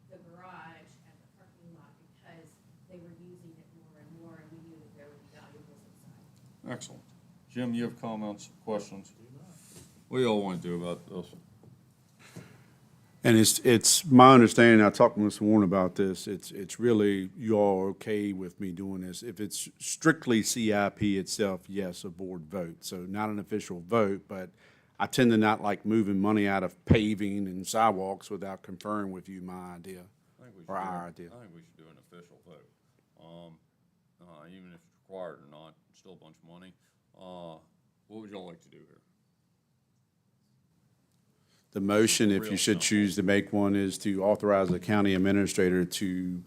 The garage and the parking lot because they were using it more and more, and we knew that there would be valuables inside. Excellent. Jim, you have comments, questions? What do you all want to do about this? And it's my understanding, I talked to Mr. Warren about this, it's really, you all are okay with me doing this. If it's strictly CIP itself, yes, a board vote. So not an official vote, but I tend to not like moving money out of paving and sidewalks without conferring with you my idea, or our idea. I think we should do an official vote. Even if it's required or not, it's still a bunch of money. What would y'all like to do here? The motion, if Real you should simple. choose to make one, is to authorize the county administrator to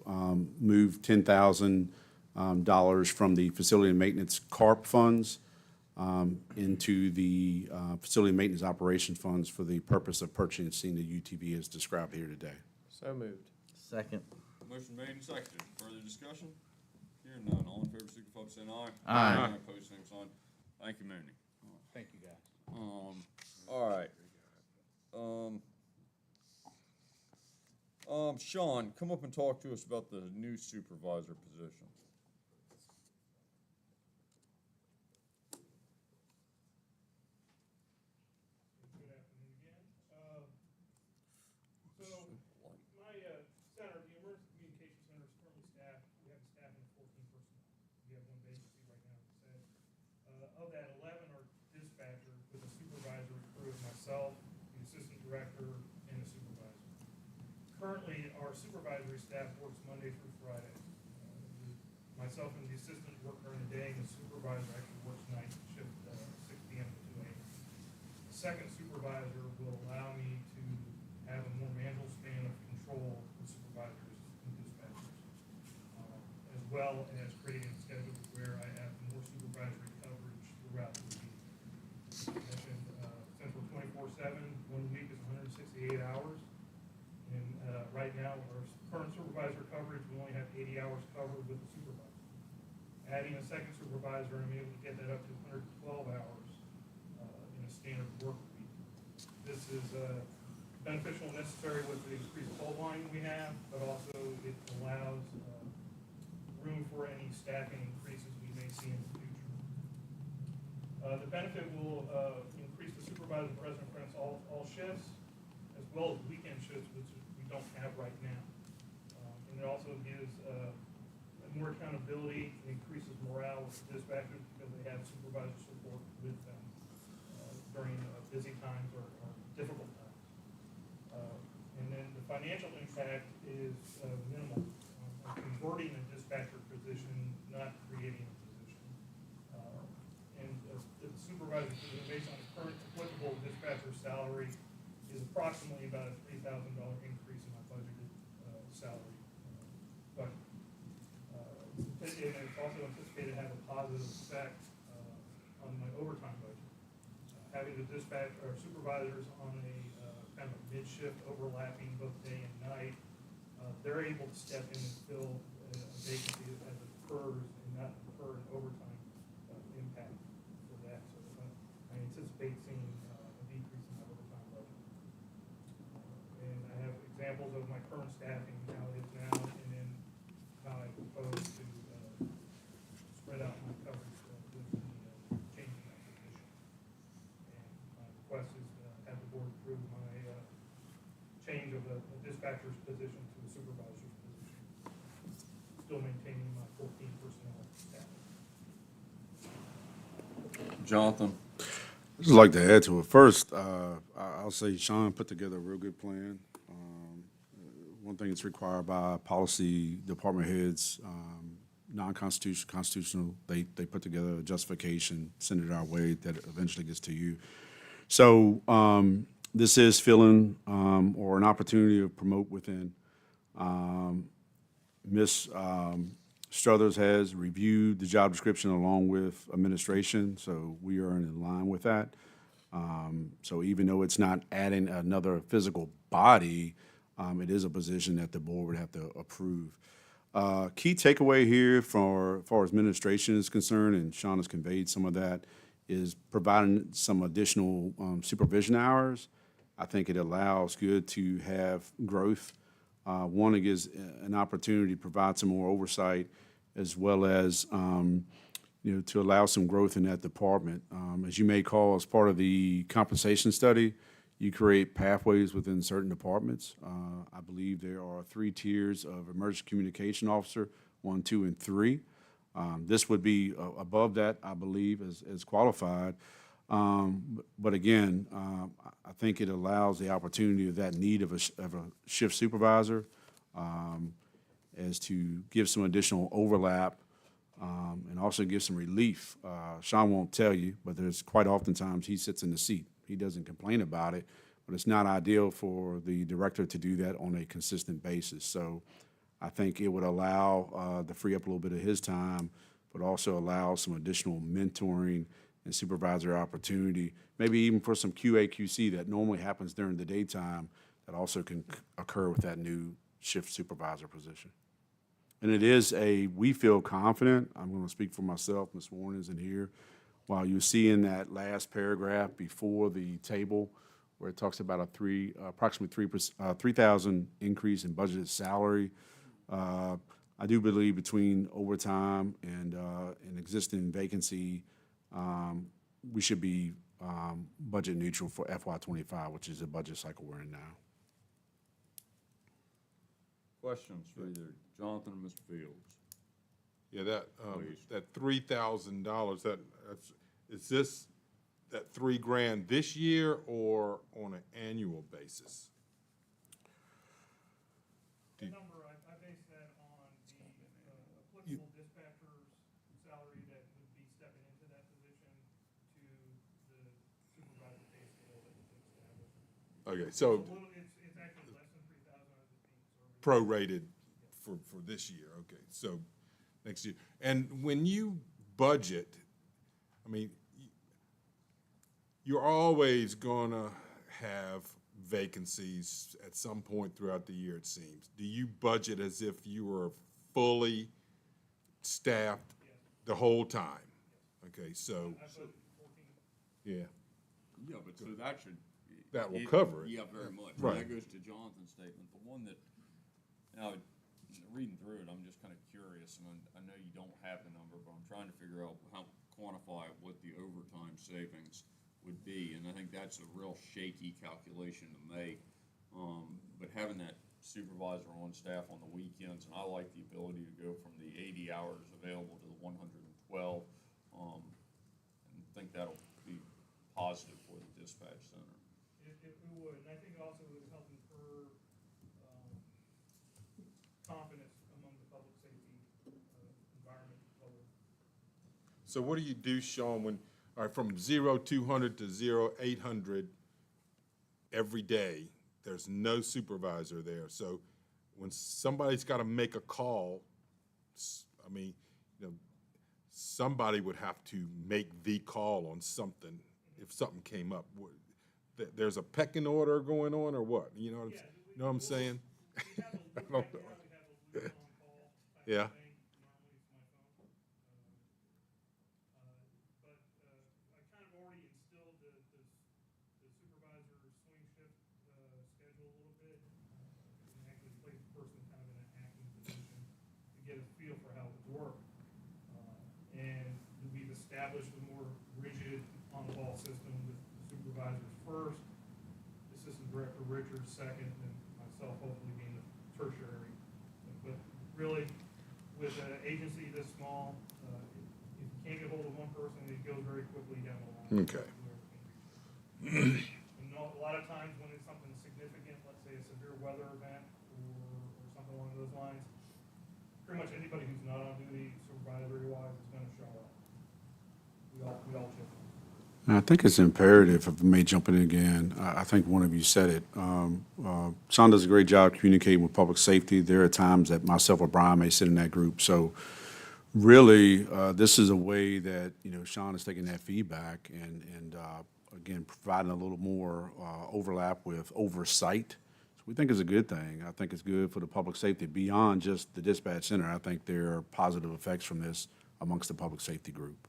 move $10,000 from the facility and maintenance CARP funds into the facility and maintenance operations funds for the purpose of purchasing the UTV as described here today. So moved. Second. Motion made and seconded. Further discussion? Hearing none. All in favor, signify by saying aye. Aye. Opposed, same sign. Thank you, Mooney. Thank you, guys. All right. Sean, come up and talk to us about the new supervisor position. Good afternoon again. So, my center, the Emergency Communication Center is currently staffed, we have a staffing of 14 personnel. We have one vacancy right now, as I said. Of that, 11 are dispatchers with a supervisory crew of myself, the assistant director, and the supervisor. Currently, our supervisory staff works Monday through Friday. The Myself and the assistant work during the day, and the supervisor actually works night shift, 6 p.m. to 2 a.m. The second supervisor will allow me to have a more manageable span of control with supervisors and dispatchers, as well as creating a schedule where I have more supervisory coverage throughout the week. I mentioned, since we're 24/7, 1 week is 168 hours. And right now, our current supervisor coverage, we only have 80 hours covered with the supervisor. Adding a second supervisor, I'm able to get that up to 112 hours in a standard work week. This is beneficial and necessary with the increased toll line we have, but also it allows room for any staffing increases we may see in the future. The benefit will increase the supervisor presence across all shifts, as well as weekend shifts, which we don't have right now. And it also gives more accountability and increases morale with dispatchers because they have supervisor support with them during busy times or difficult times. And then the financial impact is minimal. Converting a dispatcher position, not creating a position. And the supervisor position, based on the current applicable dispatcher salary, is approximately about a $3,000 increase in my budgeted salary budget. And it's also anticipated to have a positive effect on my overtime budget. Having the dispatch or supervisors on a kind of a mid-shift overlapping both day and night, they're able to step in and fill a vacancy as it occurs and not incur an overtime impact for that. So I anticipate seeing a decrease in my overtime budget. And I have examples of my current staffing, how it is now, and then how I propose to spread out my coverage with the change in that position. And my request is have the board approve my change of a dispatcher's position to a supervisor's position, still maintaining my 14 personnel staff. Jonathan? I'd just like to add to it. First, I'll say Sean put together a real good plan. One thing that's required by policy department heads, non-constitutional, constitutional, they put together a justification, send it our way, that eventually gets to you. So this is filling or an opportunity to promote within. Ms. Struthers has reviewed the job description along with administration, so we are in line with that. So even though it's not adding another physical body, it is a position that the board would have to approve. Key takeaway here for as far as administration is concerned, and Sean has conveyed some of that, is providing some additional supervision hours. I think it allows good to have growth. One, it gives an opportunity to provide some more oversight, as well as to allow some growth in that department. As you may recall, as part of the compensation study, you create pathways within certain departments. I believe there are 3 tiers of emergency communication officer, 1, 2, and 3. This would be above that, I believe, as qualified. But again, I think it allows the opportunity of that need of a shift supervisor as to give some additional overlap and also give some relief. Sean won't tell you, but there's quite oftentimes he sits in the seat. He doesn't complain about it, but it's not ideal for the director to do that on a consistent basis. So I think it would allow to free up a little bit of his time, but also allow some additional mentoring and supervisory opportunity, maybe even for some QA/QC that normally happens during the daytime that also can occur with that new shift supervisor position. And it is we feel confident, I'm going to speak for myself, Ms. Warren isn't here, while you see in that last paragraph before the table where it talks about approximately 3,000 increase in budgeted salary, I do believe between overtime and an existing vacancy, we should be budget neutral for FY25, which is the budget cycle we're in now. Questions for either Jonathan or Mr. Fields? Yeah, that $3,000, is this that $3,000 this year or on an annual basis? The number, I base that on the applicable dispatcher dispatcher's salary that would be stepping into that position to the supervisor pay scale that has been established. Okay, so It's actually less than 3,000 as it's being serviced. prorated for this year, okay, so next year. And when you budget, I mean, you're always gonna have vacancies at some point throughout the year, it seems. Do you budget as if you were fully staffed the whole time? Okay, so, yeah, Yeah, but so that should. that will cover it. Yeah, very much. Right. And that goes to Jonathan's statement. The one that, now, reading through it, I'm just kind of curious, and I know you don't have the number, but I'm trying to figure out how, quantify what the overtime savings would be, and I think that's a real shaky calculation to make. But having that supervisor on staff on the weekends, and I like the ability to go from the 80 hours available to the 112, and think that'll be positive for the dispatch center. It would, and I think also it would help infer confidence among the public safety environment. So what do you do, Sean, when, all right, from 0-200 to 0-800 every day, there's no supervisor there. So when somebody's got to make a call, I mean, you know, somebody would have to make the call on something if something came up. There's a pecking order going on or what? You know what I'm saying? I don't know. Yeah. Established a more rigid on-the-ball system with the supervisors first, Assistant Director Richards second, and myself hopefully being the tertiary. But really, with an agency this small, if you can't get hold of one person, it goes very quickly down the line. Okay. And a lot of times when it's something significant, let's say a severe weather event or something along those lines, pretty much anybody who's not on duty supervisory-wise is going to show up. We all chip in. I think it's imperative, if I may jump in again, I think one of you said it. Sean does a great job communicating with public safety. There are times that myself or Brian may sit in that group. So really, this is a way that, you know, Sean is taking that feedback and again, providing a little more overlap with oversight. So we think it's a good thing. I think it's good for the public safety beyond just the dispatch center. I think there are positive effects from this amongst the public safety group.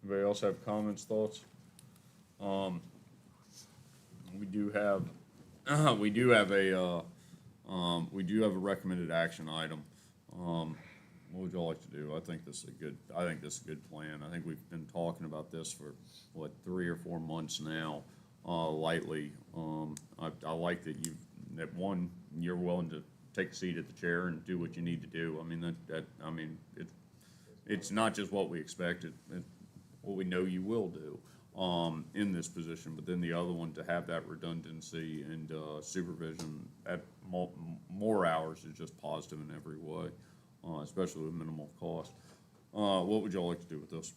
Anybody else have comments, thoughts? We do have a recommended action item. What would y'all like to do? I think this is a good plan. I think we've been talking about this for, 3 or 4 months now, lightly. I like that you're willing to take a seat at the chair and do what you need to do. I mean, it's not just what we expected, what we know you will do in this position, but then the other one, to have that redundancy and supervision at more hours is just positive in every way, especially with minimal cost. What would y'all like to do with this?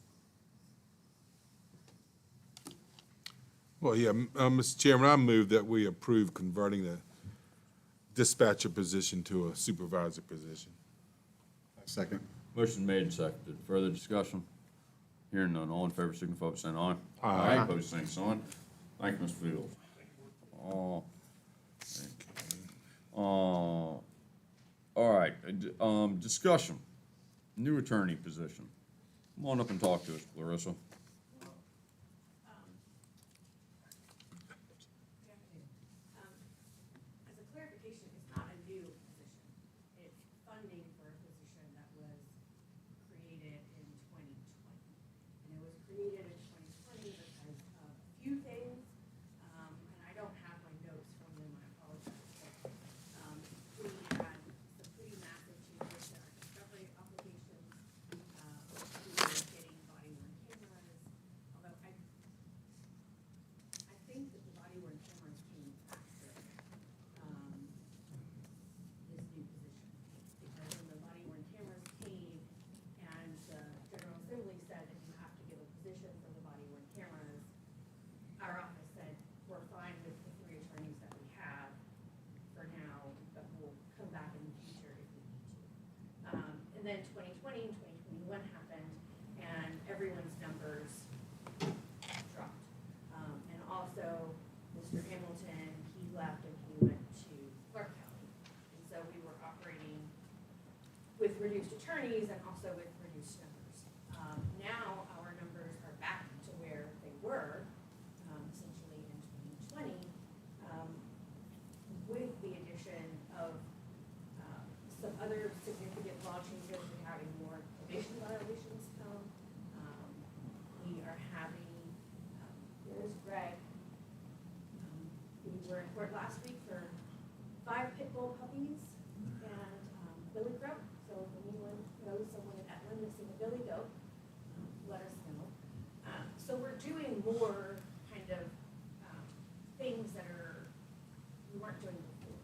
Well, yeah, Mr. Chairman, I move that we approve converting the dispatcher position to a supervisor position. Second. Motion made and seconded. Further discussion? Hearing none. All in favor, signify by saying aye. Aye. Opposed, same sign. Thank you, Mr. Fields. All right, discussion. New attorney position. Come on up and talk to us, Clarissa. As a clarification, it's not a new position. It's funding for a position that was created in 2020. And it was created in 2020 because of a few things, and I don't have my notes from them, I apologize. But we had Mr. Hamilton, he left and he went to Clark County. And so we were operating with reduced attorneys and also with reduced numbers. Now our numbers are back to where they were, essentially in 2020, with the addition of some other significant law changes. We're having more probation violations come. We are having, there's Greg. We were in court last week for 5 pit bull puppies and Billy Goat. So if anyone knows someone in Etland missing a Billy Goat, let us know. So we're doing more kind of things that we weren't doing before.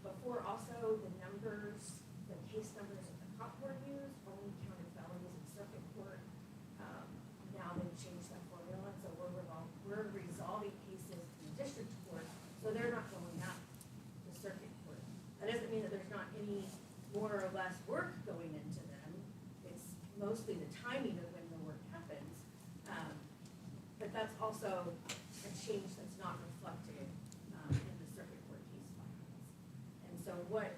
Before also the numbers, the case numbers that the cop board used only counted felonies in circuit court. Now they've changed that formula, so we're resolving cases in district court, so they're not going out to circuit court. That doesn't mean that there's not any more or less work going into them. It's mostly the timing of when the work happens. But that's also a change that's not reflected in the circuit court case filings. And so what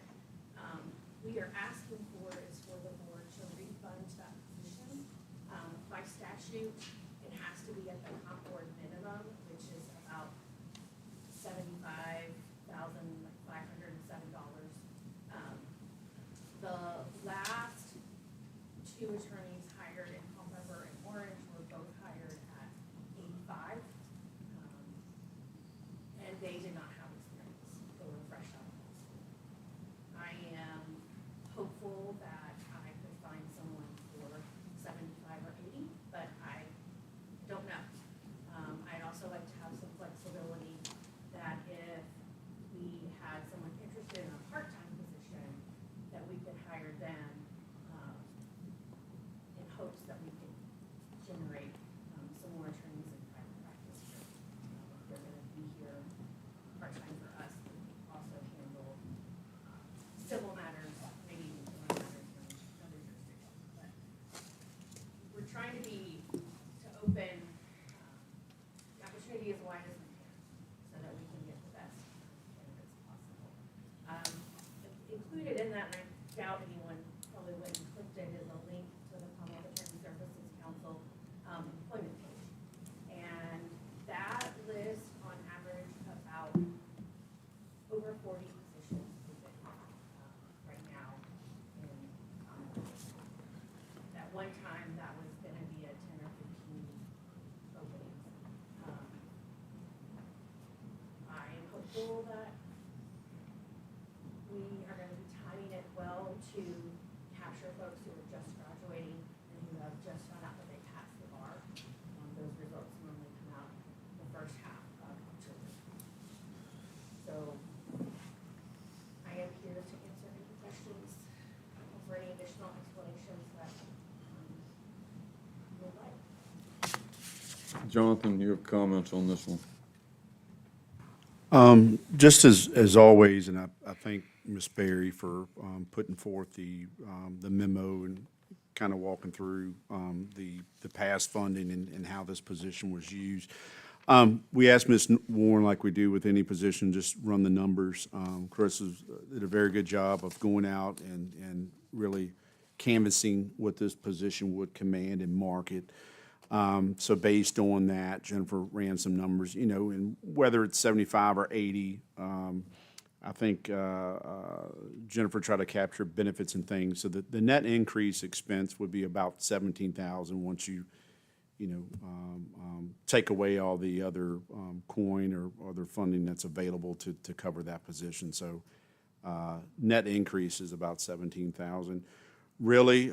we are asking for is for the board to refund that position. By statute, it has to be at the comp board minimum, which is about $75,507. The last 2 attorneys hired in Culpeper and Orange were both hired at 85, and they did not have experience. They were fresh out of high school. I am hopeful that I could find someone for 75 or 80, but I don't know. I'd also like to have some flexibility that if we had someone interested in a part-time position, that we could hire them in hopes that we could generate some more attorneys in private practice here. If they're going to be here part-time for us, we can also handle civil matters, maybe even criminal matters in other jurisdictions. But we're trying to open the opportunity as wide as we can so that we can get the best candidates possible. Included in that, and I doubt anyone probably went and clicked it, is a link to the Commonwealth Attorney Services Council employment page. And that lists on average about over 40 positions open right now in Commonwealth. At one time, that was going to be a 10 or 15 openings. I am hopeful that we are going to be timing it well to capture folks who are just graduating and who have just found out that they passed the bar. Those results normally come out the first half of October. So I am here to answer any questions or any additional explanations that you would like. Jonathan, you have comments on this one? Just as always, and I thank Ms. Berry for putting forth the memo and kind of walking through the past funding and how this position was used. We asked Ms. Warren, like we do with any position, just run the numbers. Chris did a very good job of going out and really canvassing what this position would command and market. So based on that, Jennifer ran some numbers, and whether it's 75 or 80, I think Jennifer tried to capture benefits and things. So the net increase expense would be about $17,000 once you take away all the other coin or other funding that's available to cover that position. So net increase is about $17,000. Really,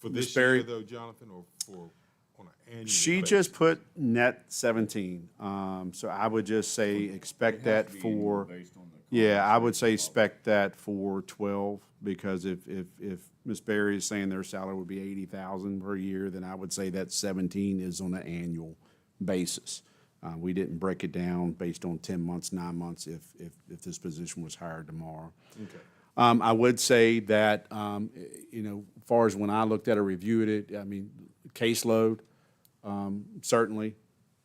For this year though, Jonathan, or for on an annual She basis? just put net 17. So I would just say expect that for, I would say expect that for 12, because if Ms. Berry is saying their salary would be 80,000 per year, then I would say that 17 is on an annual basis. We didn't break it down based on 10 months, 9 months if this position was hired tomorrow. Okay. I would say that, as far as when I looked at it, reviewed it, I mean, caseload, certainly.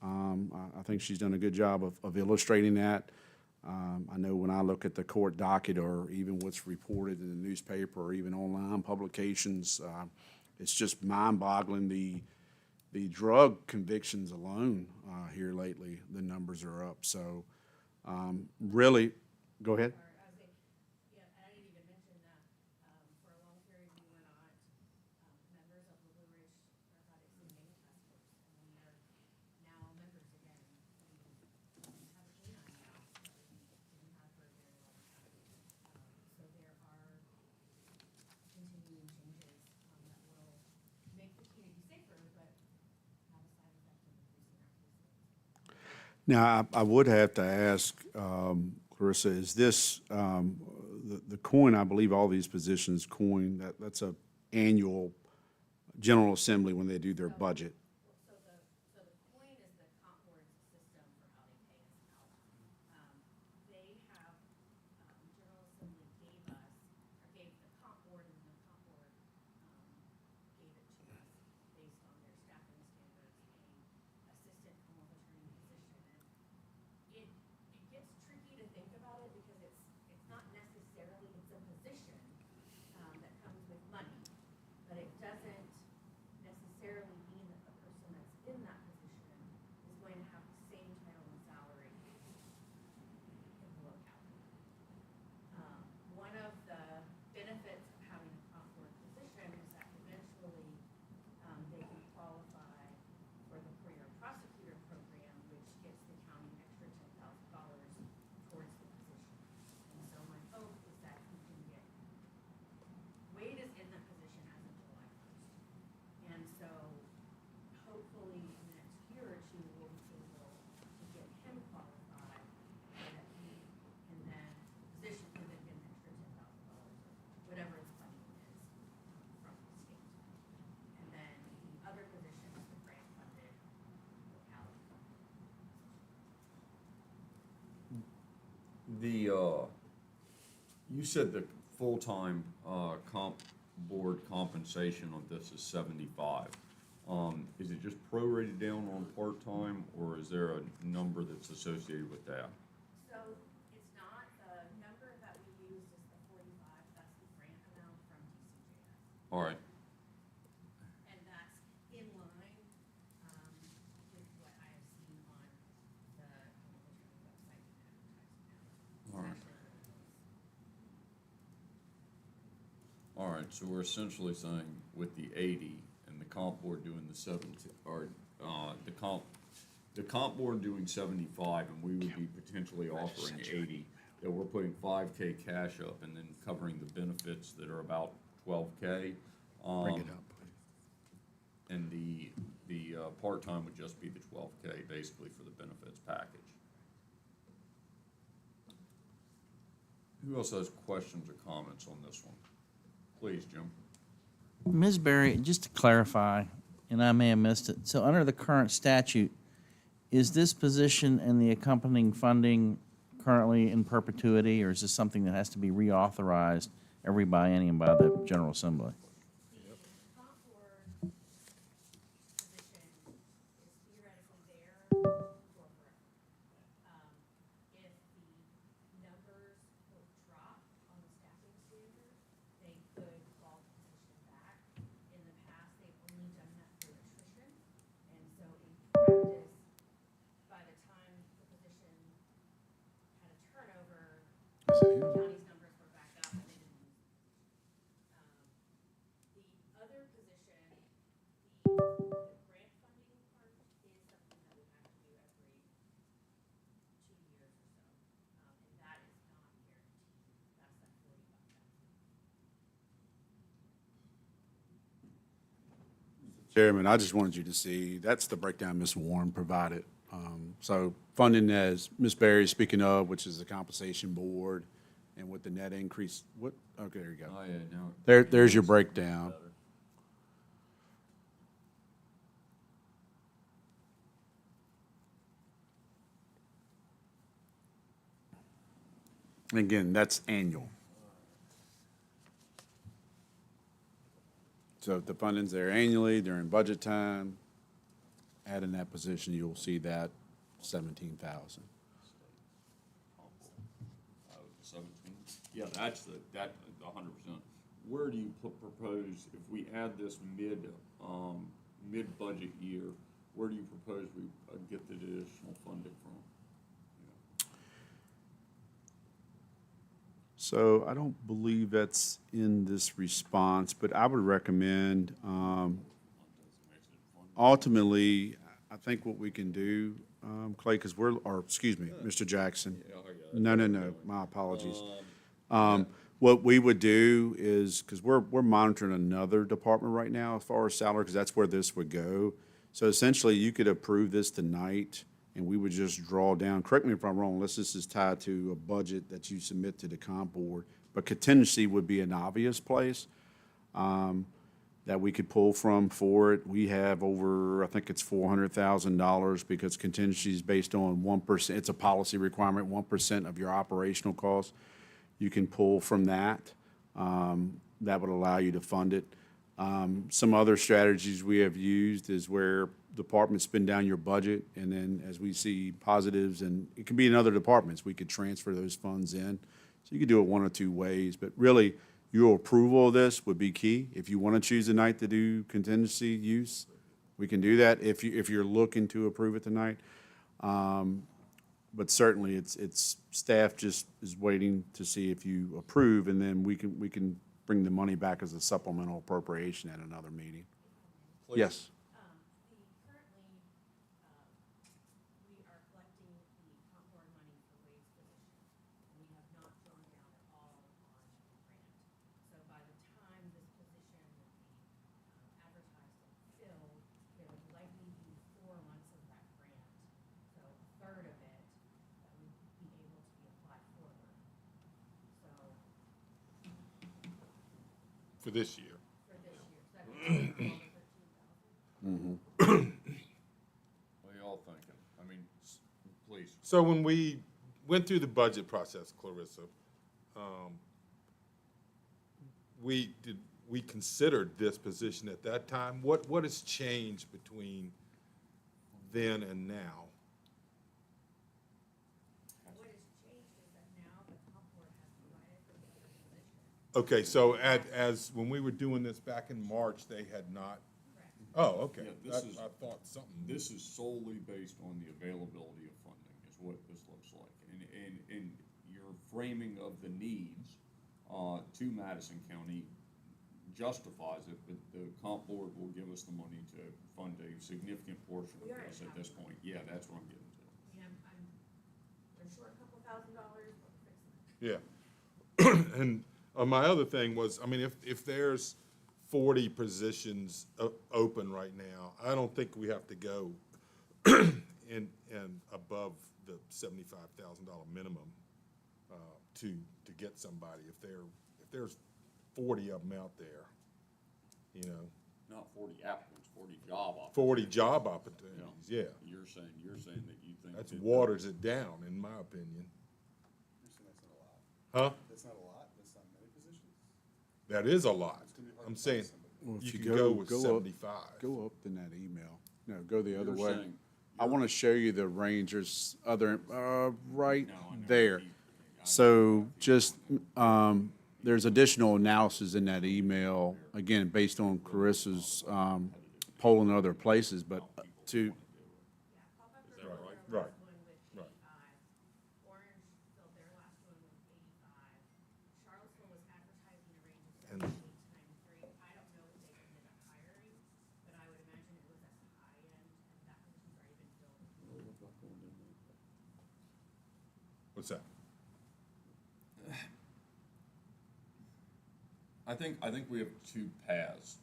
I think she's done a good job of illustrating that. I know when I look at the court docket or even what's reported in the newspaper or even online publications, it's just mind-boggling the drug convictions alone here lately. The numbers are up. So really, go ahead. Now, I would have to ask, Clarissa, is this, the coin, I believe all these positions coin, that's a annual General Assembly when they do their budget. You said the full-time, board compensation on this is 75. Is it just prorated down on part-time, or is there a number that's associated with that? So it's not, the number that we use is the 45, that's the grant amount from DCJS. All right. And that's in line with what I have seen on the website and advertising now. All right. All right, so we're essentially saying with the 80 and the comp board doing the 70, or the comp board doing 75, and we would be potentially offering 80, that we're putting 5K cash up and then covering the benefits that are about 12K. Bring it up, please. And the part-time would just be the 12K, basically, for the benefits package. Who else has questions or comments on this one? Please, Jim. Ms. Berry, just to clarify, and I may have missed it, so under the current statute, is this position and the accompanying funding currently in perpetuity, or is this something that has to be reauthorized every biennium by the General Assembly? County's numbers were back up and they didn't use the other position, the grant funding part is something that we have to do every 2 years or so. And that is not guaranteed. That's that 45,000. Chairman, I just wanted you to see, that's the breakdown Ms. Warren provided. So funding, as Ms. Berry is speaking of, which is the compensation board, and with the net increase, okay, there you go. Oh, yeah, no. There's your breakdown. And again, that's annual. So if the funding's there annually during budget time, adding that position, you'll see that 17,000. 17. Yeah, that's that 100%. Where do you propose, if we add this mid-budget year, where do you propose we get the additional funding from? So I don't believe that's in this response, but I would recommend, ultimately, I think what we can do, Clay, because excuse me, Mr. Jackson. No, my apologies. What we would do is, because we're monitoring another department right now as far as salary, because that's where this would go. So essentially, you could approve this tonight, and we would just draw down, correct me if I'm wrong, unless this is tied to a budget that you submit to the comp board, but contingency would be an obvious place that we could pull from for it. We have over, I think it's $400,000, because contingency is based on 1%. It's a policy requirement, 1% of your operational costs. You can pull from that. That would allow you to fund it. Some other strategies we have used is where departments spend down your budget, and then as we see positives, and it can be in other departments, we could transfer those funds in. So you could do it one or two ways, but really, your approval of this would be key. If you want to choose a night to do contingency use, we can do that if you're looking to approve it tonight. But certainly, it's staff just is waiting to see if you approve, and then we can bring the money back as a supplemental appropriation at another meeting. Please. Yes. For this year. Mm-hmm. What are y'all thinking? I mean, please. So when we went through the budget process, Clarissa, we considered this position at that time. What has changed between then and now? Okay, so when we were doing this back in March, they had not. Oh, okay. Yeah, I thought something. This is solely based on the availability of funding, is what this looks like. And your framing of the needs to Madison County justifies it, but the comp board will give us the money to fund a significant portion of this at this point. Yeah, that's what I'm getting to. They're short a couple $1,000, but we're fixing it. Yeah. And my other thing was, I mean, if there's 40 positions open right now, I don't think we have to go in above the $75,000 minimum to get somebody. If there's 40 of them out there, you know. Not 40 applicants, 40 job opportunities. 40 job opportunities, yeah. You're saying that you think. That's waters it down, in my opinion. That's not a lot. Huh? That's not a lot. That's not many positions. That is a lot. I'm saying Well, you if can go with up, 75. Go up in that email. No, go the other You're way. saying- I want to show you the Rangers right No, I know. there. So just, there's additional analysis in that email, again, based on Carissa's poll in other places, but to, Right. And what's that? I think we have two paths.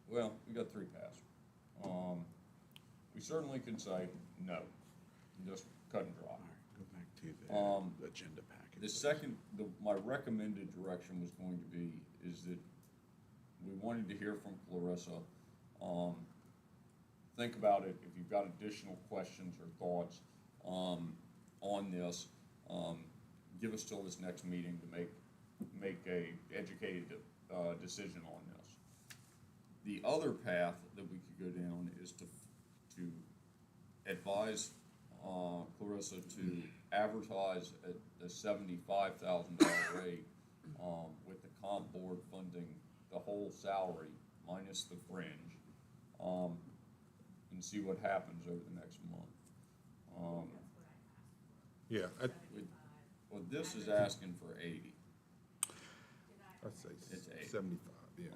Well, we got three paths. We certainly can say no, just cut and dry. Go back to the agenda packet. The second, my recommended direction was going to be is that we wanted to hear from Clarissa. Think about it. If you've got additional questions or thoughts on this, give us till this next meeting to make a educated decision on this. The other path that we could go down is to advise Clarissa to advertise at the $75,000 rate, with the comp board funding the whole salary minus the fringe, and see what happens over the next month. Yeah, Well, this is asking for 80. I'd say It's 80. 75, yeah.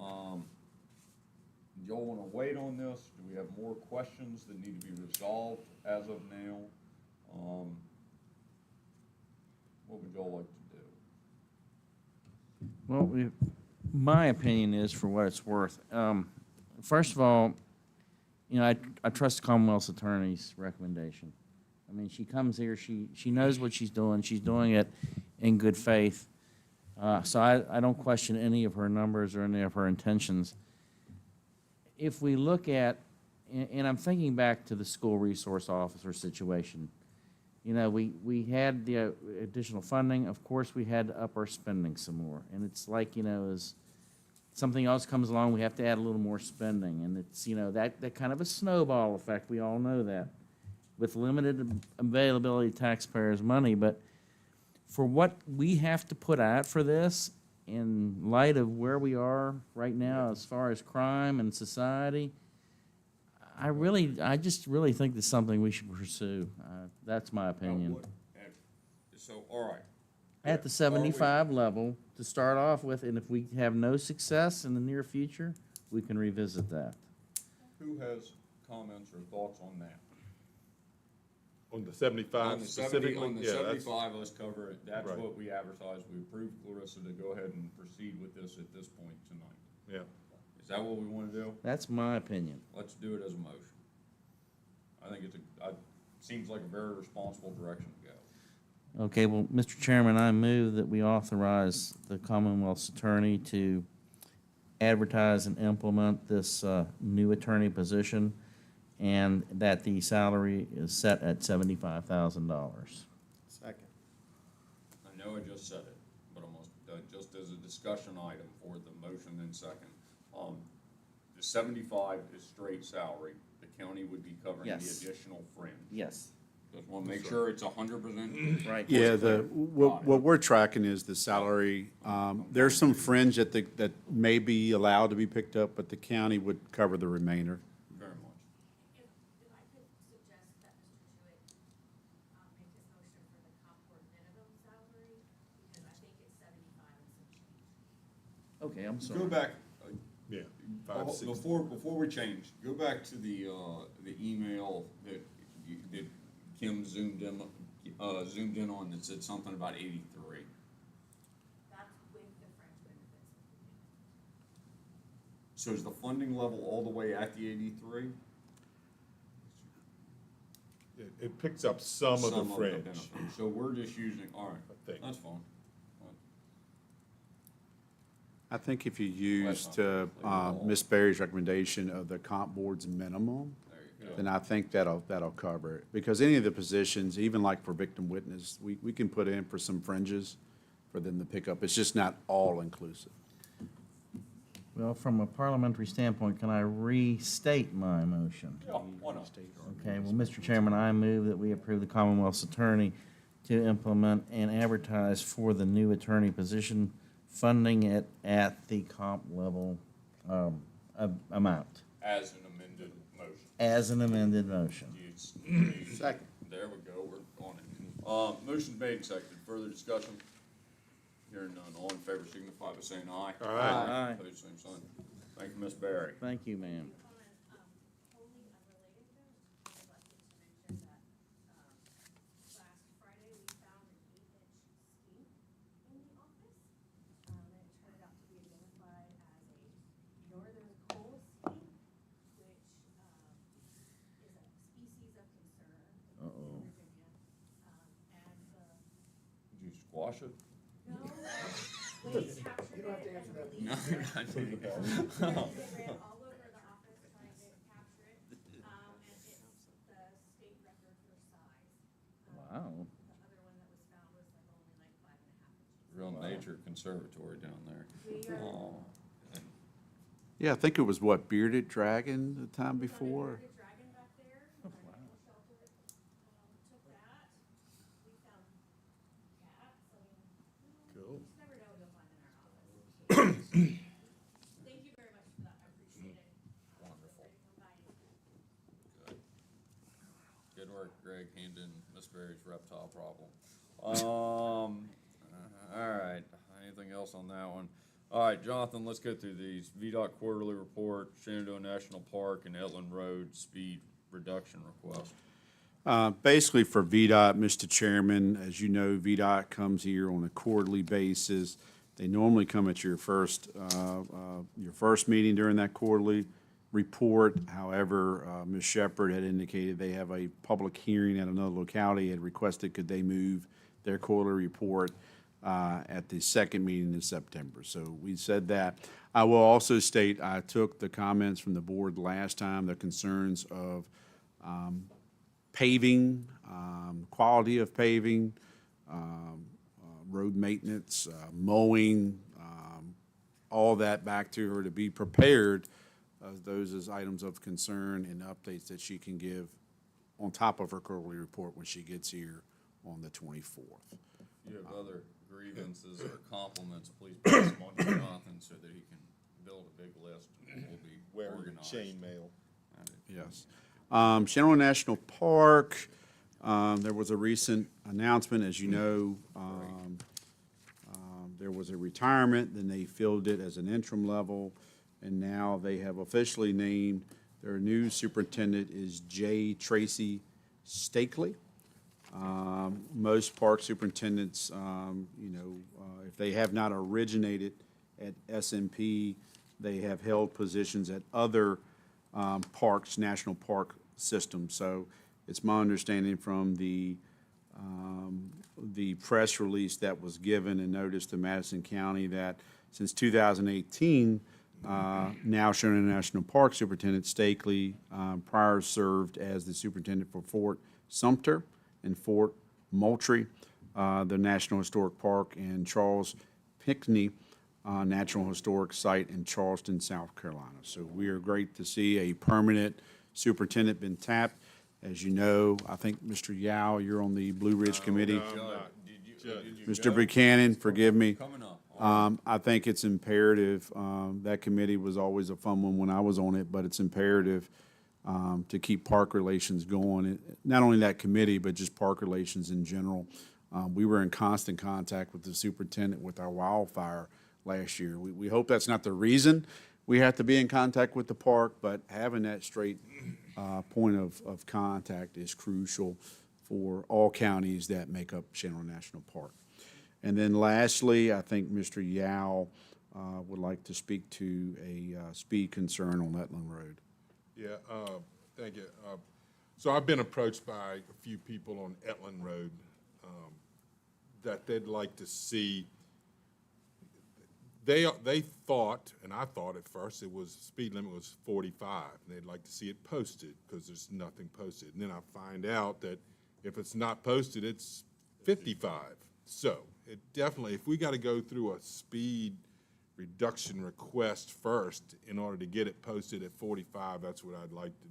Y'all wanna wait on this? Do we have more questions that need to be resolved as of now? What would y'all like to do? Well, my opinion is, for what it's worth, first of all, you know, I trust the Commonwealth's attorney's recommendation. I mean, she comes here, she knows what she's doing it in good faith. So I don't question any of her numbers or any of her intentions. If we look at, and I'm thinking back to the school resource officer situation, you know, we had the additional funding. Of course, we had to up our spending some more. And it's like, you know, as something else comes along, we have to add a little more spending. And it's, you know, that kind of a snowball effect. We all know that, with limited availability of taxpayers' money. But for what we have to put out for this, in light of where we are right now as far as crime and society, I just really think that's something we should pursue. That's my opinion. So, all right. At the 75 level to start off with, and if we have no success in the near future, we can revisit that. Who has comments or thoughts on that? On the 75 specifically? On the Yeah, that's- 75, let's cover it. That's Right. what we advertised. We approved Clarissa to go ahead and proceed with this at this point tonight. Yeah. Is that what we want to do? That's my opinion. Let's do it as a motion. I think seems like a very responsible direction to go. Okay, well, Mr. Chairman, I move that we authorize the Commonwealth's attorney to advertise and implement this new attorney position, and that the salary is set at $75,000. Second. I know I just said it, but almost, just as a discussion item for the motion and second. The 75 is straight salary. The county would be covering the Yes. additional fringe. Yes. Just want to make sure it's 100% right. Yeah, what we're tracking is the salary. There's some fringe that may be allowed to be picked up, but the county would cover the remainder. Very much. If I could suggest that Mr. Jewett make his motion for the comp board minimum salary, because I think it's 75 and some change. Okay, I'm sorry. Go back. Yeah. 560. Before we change, go back to the email that Kim zoomed in on that said something about 83. That's with the fringe benefits. So is the funding level all the way at the 83? It picks up some of the fringe. benefits. So we're just using, all right, think. that's fine. I think if you used Ms. Berry's recommendation of the comp board's minimum, then I think that'll cover it. Because any of the positions, even like for victim witness, we can put in for some fringes for them to pick up. It's just not all inclusive. Well, from a parliamentary standpoint, can I restate my motion? Yeah, why not? Okay, well, Mr. Chairman, I move that we approve the Commonwealth's attorney to implement and advertise for the new attorney position, funding it at the comp level amount. As an amended motion. As an amended motion. Second. There we go, we're on it. Motion's made and seconded. Further discussion? Hearing none. All in favor signify by saying aye. Aye. Opposed, same sign. Thank you, Ms. Berry. Thank you, ma'am. Wholly unrelated though, I'd like to mention that, last Friday, we found an 8-inch skink in the office. And it turned out to be identified as a northern coal skink, which, is a species of concern in Virginia. And Did you squash it? no, police captured it. No, not They ran all over the office trying to capture it, and it's the state record for size. Wow. The other one that was found was only 5.5 inches. Real nature conservatory down there. Oh. Yeah, I think it was what, bearded dragon the time before? Bearded dragon back there, our animal shelter, Miss Berry's reptile problem. All right, anything else on that one? All right, Jonathan, let's go through these. VDOT quarterly report, Shenandoah National Park and Etland Road speed reduction request. Basically for VDOT, Mr. Chairman, as you know, VDOT comes here on a quarterly basis. They normally come at your first meeting during that quarterly report. However, Ms. Shepherd had indicated they have a public hearing at another locality, had requested could they move their quarterly report at the second meeting in September. So we said that. I will also state I took the comments from the board last time, the concerns of paving, quality of paving, road maintenance, mowing, all that back to her to be prepared. Those as items of concern and updates that she can give on top of her quarterly report when she gets here on the 24th. If you have other grievances or compliments, please pass them on to Jonathan so that he can build a big list and we'll be organized. Chainmail. Yes. Shenandoah National Park, there was a recent announcement, as you know, there was a retirement, then they filled it as an interim level, and now they have officially named their new superintendent is J. Tracy Stakely. Most park superintendents, if they have not originated at SMP, they have held positions at other parks, national park systems. So it's my understanding from the press release that was given and noticed to Madison County that since 2018, now Shenandoah National Park Superintendent Stakely prior served as the superintendent for Fort Sumter and Fort Moultrie, the National Historic Park, and Charles Pinckney Natural Historic Site in Charleston, South Carolina. So we are great to see a permanent superintendent been tapped. As you know, I think Mr. Yao, you're on the Blue Ridge Committee. Mr. Buchanan, forgive me. Coming up. I think it's imperative, that committee was always a fun one when I was on it, but it's imperative to keep park relations going. Not only that committee, but just park relations in general. We were in constant contact with the superintendent with our wildfire last year. We hope that's not the reason we have to be in contact with the park, but having that straight point of contact is crucial for all counties that make up Shenandoah National Park. And then lastly, I think Mr. Yao would like to speak to a speed concern on Etland Road. Yeah, thank you. So I've been approached by a few people on Etland Road that they'd like to see. They thought, and I thought at first speed limit was 45, and they'd like to see it posted because there's nothing posted. And then I find out that if it's not posted, it's 55. So it definitely, if we got to go through a speed reduction request first in order to get it posted at 45, that's what I'd like to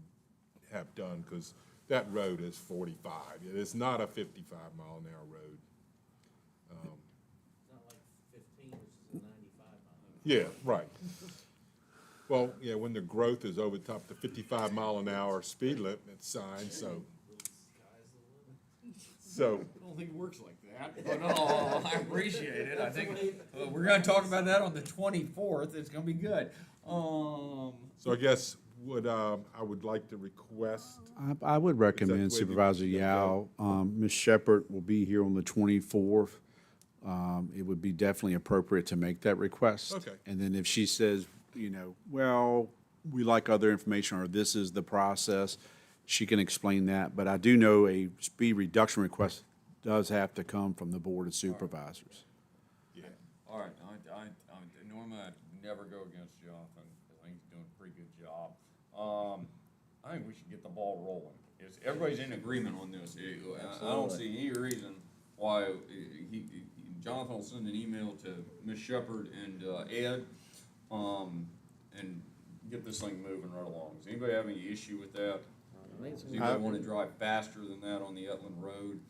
have done, because that road is 45. It is not a 55-mile-an-hour road. Not like 15, which is a 95-mile. Yeah, right. Well, yeah, when the growth is over top the 55-mile-an-hour speed limit sign, so. I don't think it works like that, but I appreciate it. I think we're going to talk about that on the 24th. It's going to be good. So I guess I would like to request. I would recommend Supervisor Yao. Ms. Shepherd will be here on the 24th. It would be definitely appropriate to make that request. Okay. And then if she says, well, we like other information, or this is the process, she can explain that. But I do know a speed reduction request does have to come from the Board of Supervisors. Yeah. All right. Normally I never go against Jonathan. I think he's doing a pretty good job. I think we should get the ball rolling. Everybody's in agreement on this. I don't see any reason why Jonathan will send an email to Ms. Shepherd and Ed and get this thing moving right along. Does anybody have any issue with that? Does anybody want to drive faster than that on the Etland Road?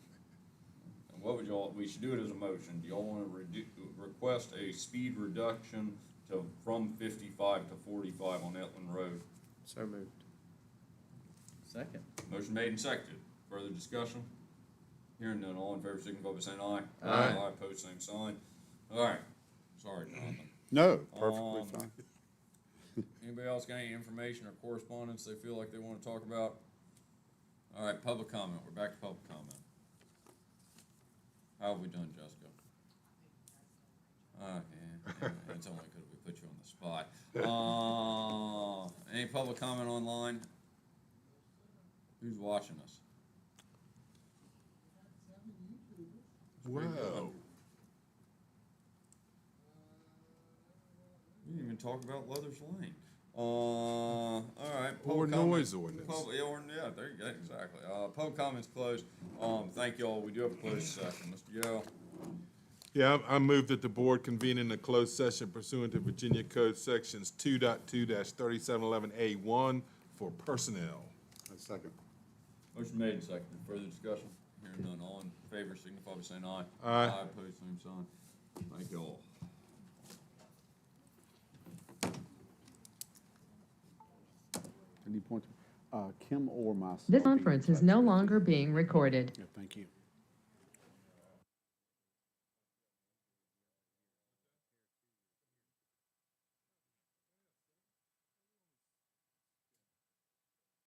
And what would y'all, we should do it as a motion. Do y'all want to request a speed reduction from 55 to 45 on Etland Road? So moved. Second. Motion made and seconded. Further discussion? Hearing none, all in favor, signify by saying aye. Aye. Aye, opposed, same sign. All right, sorry, Jonathan. No, perfectly Um, fine. Anybody else got any information or correspondence they feel like they want to talk about? All right, public comment, we're back to public comment. How have we done, Jessica? Yeah, it's only because we put you on the spot. Any public comment online? Who's watching us? Wow. We didn't even talk about Leathers Lane. All right. Or public comment. noise ordinance. Yeah, there you go, exactly. Public comments closed. Thank you all. We do have a closed session. Mr. Yo. Yeah, I move that the board convene in a closed session pursuant to Virginia Code Sections 2.2-3711A1 for personnel. Second. Motion made and seconded. Further discussion? Hearing none. All in favor signify by saying aye. Aye. Aye, opposed, same sign. Thank you all. Any points? Kim or myself? This conference is no longer being recorded. Yeah, thank you.